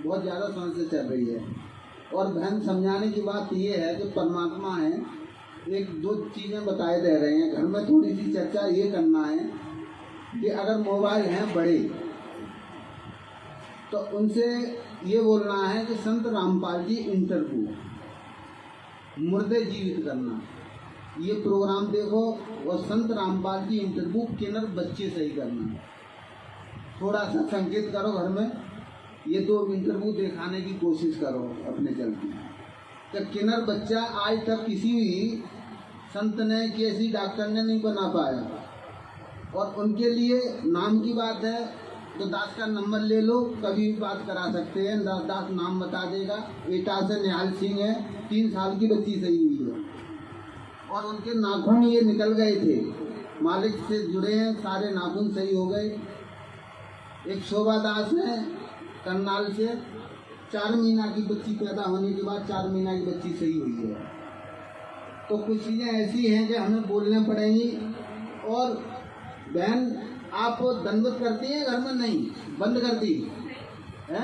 बहुत ज़्यादा समस्या चल रही है। और बहन समझाने की बात ये है कि परमात्मा है, 1-2 चीज़ें बताए दे रहे हैं। घर में थोड़ी सी चर्चा ये करना है कि अगर मोबाइल हैं बड़े तो उनसे ये बोलना है कि संत रामपाल जी इंटरव्यू, मुर्दे जीवित करना, ये प्रोग्राम देखो और संत रामपाल जी इंटरव्यू किन्नर बच्चे सही करना। थोड़ा सा संकेत करो घर में, ये 2 इंटरव्यू दिखाने की कोशिश करो अपने चलते। तो किन्नर बच्चा आज तक किसी भी संत ने, किसी डॉक्टर ने नहीं बना पाया। और उनके लिए नाम की बात है तो दास का नंबर ले लो, कभी भी बात करा सकते हैं। दास नाम बता देगा। एटा से निहाल सिंह है, 3 साल की बच्ची सही हुई है और उनके नाखून ये निकल गए थे, मालिक से जुड़े हैं, सारे नाखून सही हो गए। एक शोभा दास है करनाल से, 4 महीना की बच्ची पैदा होने के बाद 4 महीना की बच्ची सही हुई है। तो कुछ चीज़ें ऐसी हैं कि हमें बोलने पड़ेंगी। और बहन आप दंडवत करती हैं घर में? नहीं, बंद कर दी है।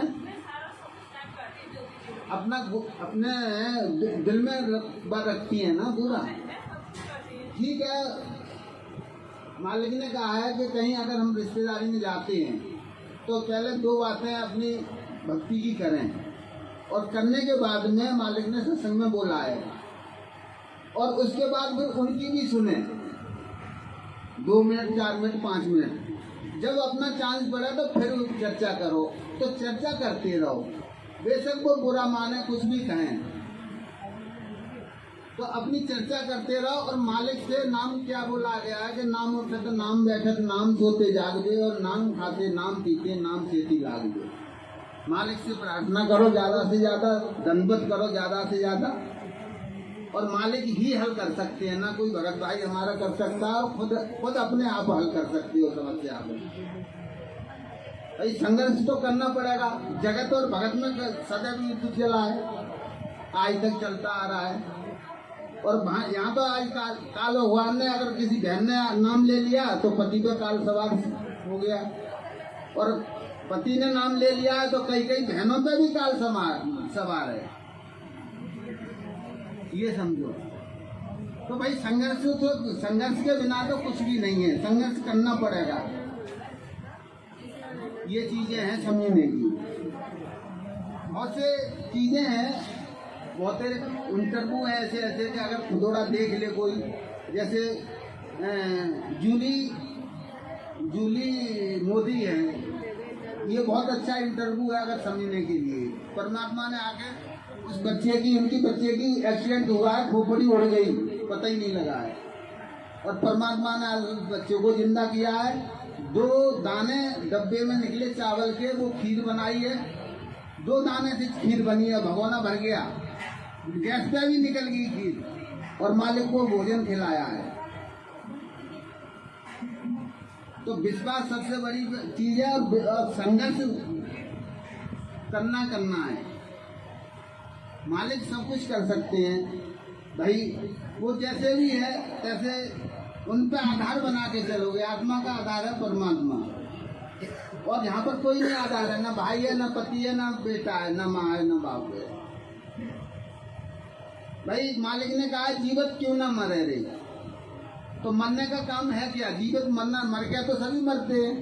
अपने दिल में रखती है ना पूरा, ठीक है। मालिक ने कहा है कि कहीं अगर हम रिश्तेदारी में जाते हैं तो पहले 2 बातें अपनी भक्ति की करें और करने के बाद में मालिक ने सत्संग में बोला है और उसके बाद फिर उनकी भी सुने 2 मिनट, 4 मिनट, 5 मिनट। जब अपना चांस पड़ा तो फिर चर्चा करो। तो चर्चा करते रहो, बेशक वो बुरा माने, कुछ भी कहें, तो अपनी चर्चा करते रहो। और मालिक से नाम क्या बोला गया है कि नाम उठत नाम बैठत नाम सोते जागते और नाम खाते नाम पीते नाम सेती लागते। मालिक से प्रार्थना करो ज़्यादा से ज़्यादा, दंडवत करो ज़्यादा से ज़्यादा, और मालिक ही हल कर सकते हैं, ना कोई भगत भाई हमारा कर सकता है। खुद अपने आप हल कर सकते हो समस्या को। भाई संघर्ष तो करना पड़ेगा। जगत और भगत में सदैव युद्ध चला है, आज तक चलता आ रहा है। और यहाँ तो आज काल भगवान ने, अगर किसी बहन ने नाम ले लिया तो पति पे काल सवार हो गया, और पति ने नाम ले लिया है तो कई बहनों पे भी काल सवार है, ये समझो। तो भाई संघर्ष के बिना तो कुछ भी नहीं है, संघर्ष करना पड़ेगा। ये चीजें हैं समझने की। बहुत से चीजें हैं, बहुत इंटरव्यू है ऐसे कि अगर थोड़ा देख ले कोई, जैसे जूली मोदी है, ये बहुत अच्छा इंटरव्यू है अगर समझने के लिए। परमात्मा ने आके उस उनकी बच्चे की एक्सीडेंट हुआ है, खोपड़ी उड़ गई, पता ही नहीं लगा है, और परमात्मा ने उस बच्चे को जिंदा किया है। 2 दाने डब्बे में निकले चावल के, वो खीर बनाई है, 2 दाने से खीर बनी है, भगोना भर गया, गैस पे भी निकल गई खीर, और मालिक को भोजन खिलाया है। तो विश्वास सबसे बड़ी चीज है, और संघर्ष करना है। मालिक सब कुछ कर सकते हैं, भाई वो जैसे भी है तैसे उन पे आधार बना के चलोगे। आत्मा का आधार है परमात्मा, और यहाँ पर कोई नहीं आधार है, ना भाई है, ना पति है, ना बेटा है, ना माँ है, ना बाप है। भाई मालिक ने कहा जीवित क्यों ना मरे रे, तो मरने का काम है क्या? जीवित मरना, मर गया तो सभी मरते हैं।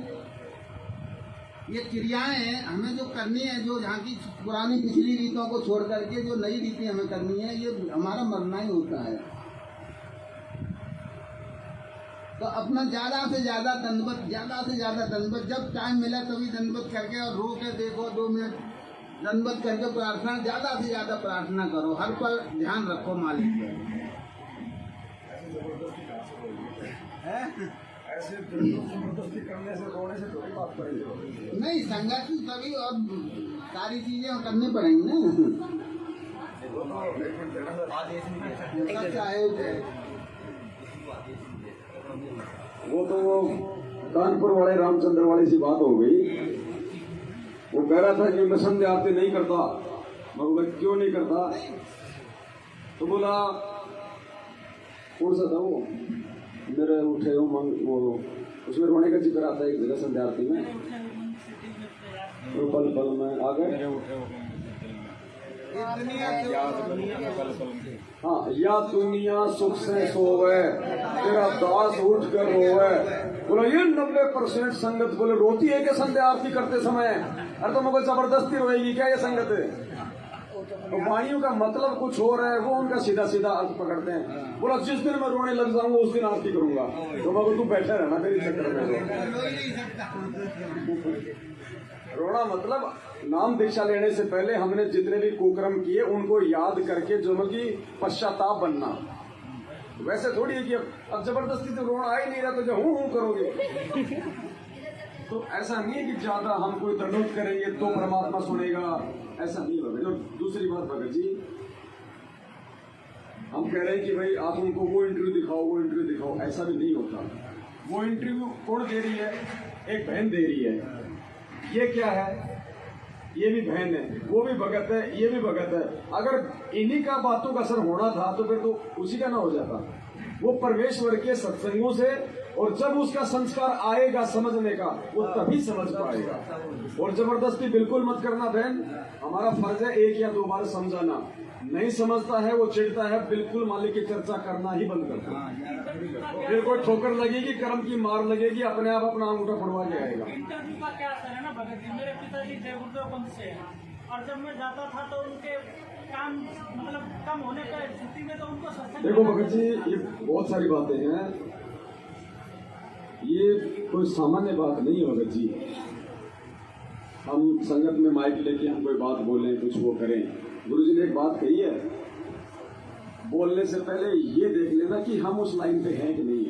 ये क्रियाएं हैं हमें जो करनी है, जो यहाँ की पुरानी पिछली रीतों को छोड़ करके जो नई रीति हमें करनी है, ये हमारा मरना ही होता है। तो अपना ज्यादा से ज्यादा दंडवत जब टाइम मिला तभी दंडवत करके, और रो के देखो 2 मिनट दंडवत करके प्रार्थना, ज्यादा से ज्यादा प्रार्थना करो, हर पल ध्यान रखो मालिक का। ऐसे जबरदस्ती करने से, रोने से थोड़ी बात पड़ेगी। नहीं, संघर्ष तभी और सारी चीजें करनी पड़ेंगी ना। वो तो वो कानपुर वाले रामचंद्र वाली सी बात हो गई। वो कह रहा था कि मैं संध्या आरती नहीं करता। मैं बोला क्यों नहीं करता? तो बोला कौन सा था वो, मेरे उठे वो उसमें रोने का जिक्र आता है एक जगह संध्या आरती में, तो पल पल में आ गए। हाँ, या दुनिया सुख से सोवे, तेरा दास उठ कर रोवे। बोला ये 90% संगत बोले रोती है क्या संध्या आरती करते समय? अरे तो मुझे जबरदस्ती रोएगी क्या ये संगत? तो वाणियों का मतलब कुछ और है, वो उनका सीधा सीधा अर्थ पकड़ते हैं। बोला जिस दिन मैं रोने लग जाऊंगा उस दिन आरती करूंगा। तो मैं तू बैठा रहना मेरी चक्कर में। रोना मतलब नाम दीक्षा लेने से पहले हमने जितने भी कुकर्म किए उनको याद करके जो कि पश्चाताप बनना। वैसे थोड़ी है कि अब जबरदस्ती तो रोना आ ही नहीं रहा तो जो हूँ करोगे। तो ऐसा नहीं है कि ज्यादा हम कोई दंडोत करेंगे तो परमात्मा सुनेगा, ऐसा नहीं होगा। जो दूसरी बात भगत जी, हम कह रहे हैं कि भाई आप उनको वो इंटरव्यू दिखाओ, ऐसा भी नहीं होता। वो इंटरव्यू कौन दे रही है? एक बहन दे रही है। ये क्या है? ये भी बहन है, वो भी भगत है, ये भी भगत है। अगर इन्हीं का बातों का असर होना था तो फिर तो उसी का ना हो जाता। वो परमेश्वर के सत्संगों से, और जब उसका संस्कार आएगा समझने का, वो तभी समझ पाएगा। और जबरदस्ती बिल्कुल मत करना बहन। हमारा फर्ज है 1 या 2 बार समझाना। नहीं समझता है, वो चिढ़ता है, बिल्कुल मालिक की चर्चा करना ही बंद कर दो। फिर कोई ठोकर लगेगी, कर्म की मार लगेगी, अपने आप अपना अंगूठा फुड़वा के आएगा। इंटरव्यू का क्या असर है ना भगत जी, मेरे पिताजी जय गुरुदेव पंथ से हैं, और जब मैं जाता था तो उनके काम मतलब कम होने पर छुट्टी में तो उनको सत्संग। देखो भगत जी, ये बहुत सारी बातें हैं, ये कोई सामान्य बात नहीं है भगत जी। हम संगत में माइक लेके हम कोई बात बोलें, कुछ वो करें। गुरुजी ने एक बात कही है, बोलने से पहले ये देख लेना कि हम उस लाइन पे हैं कि नहीं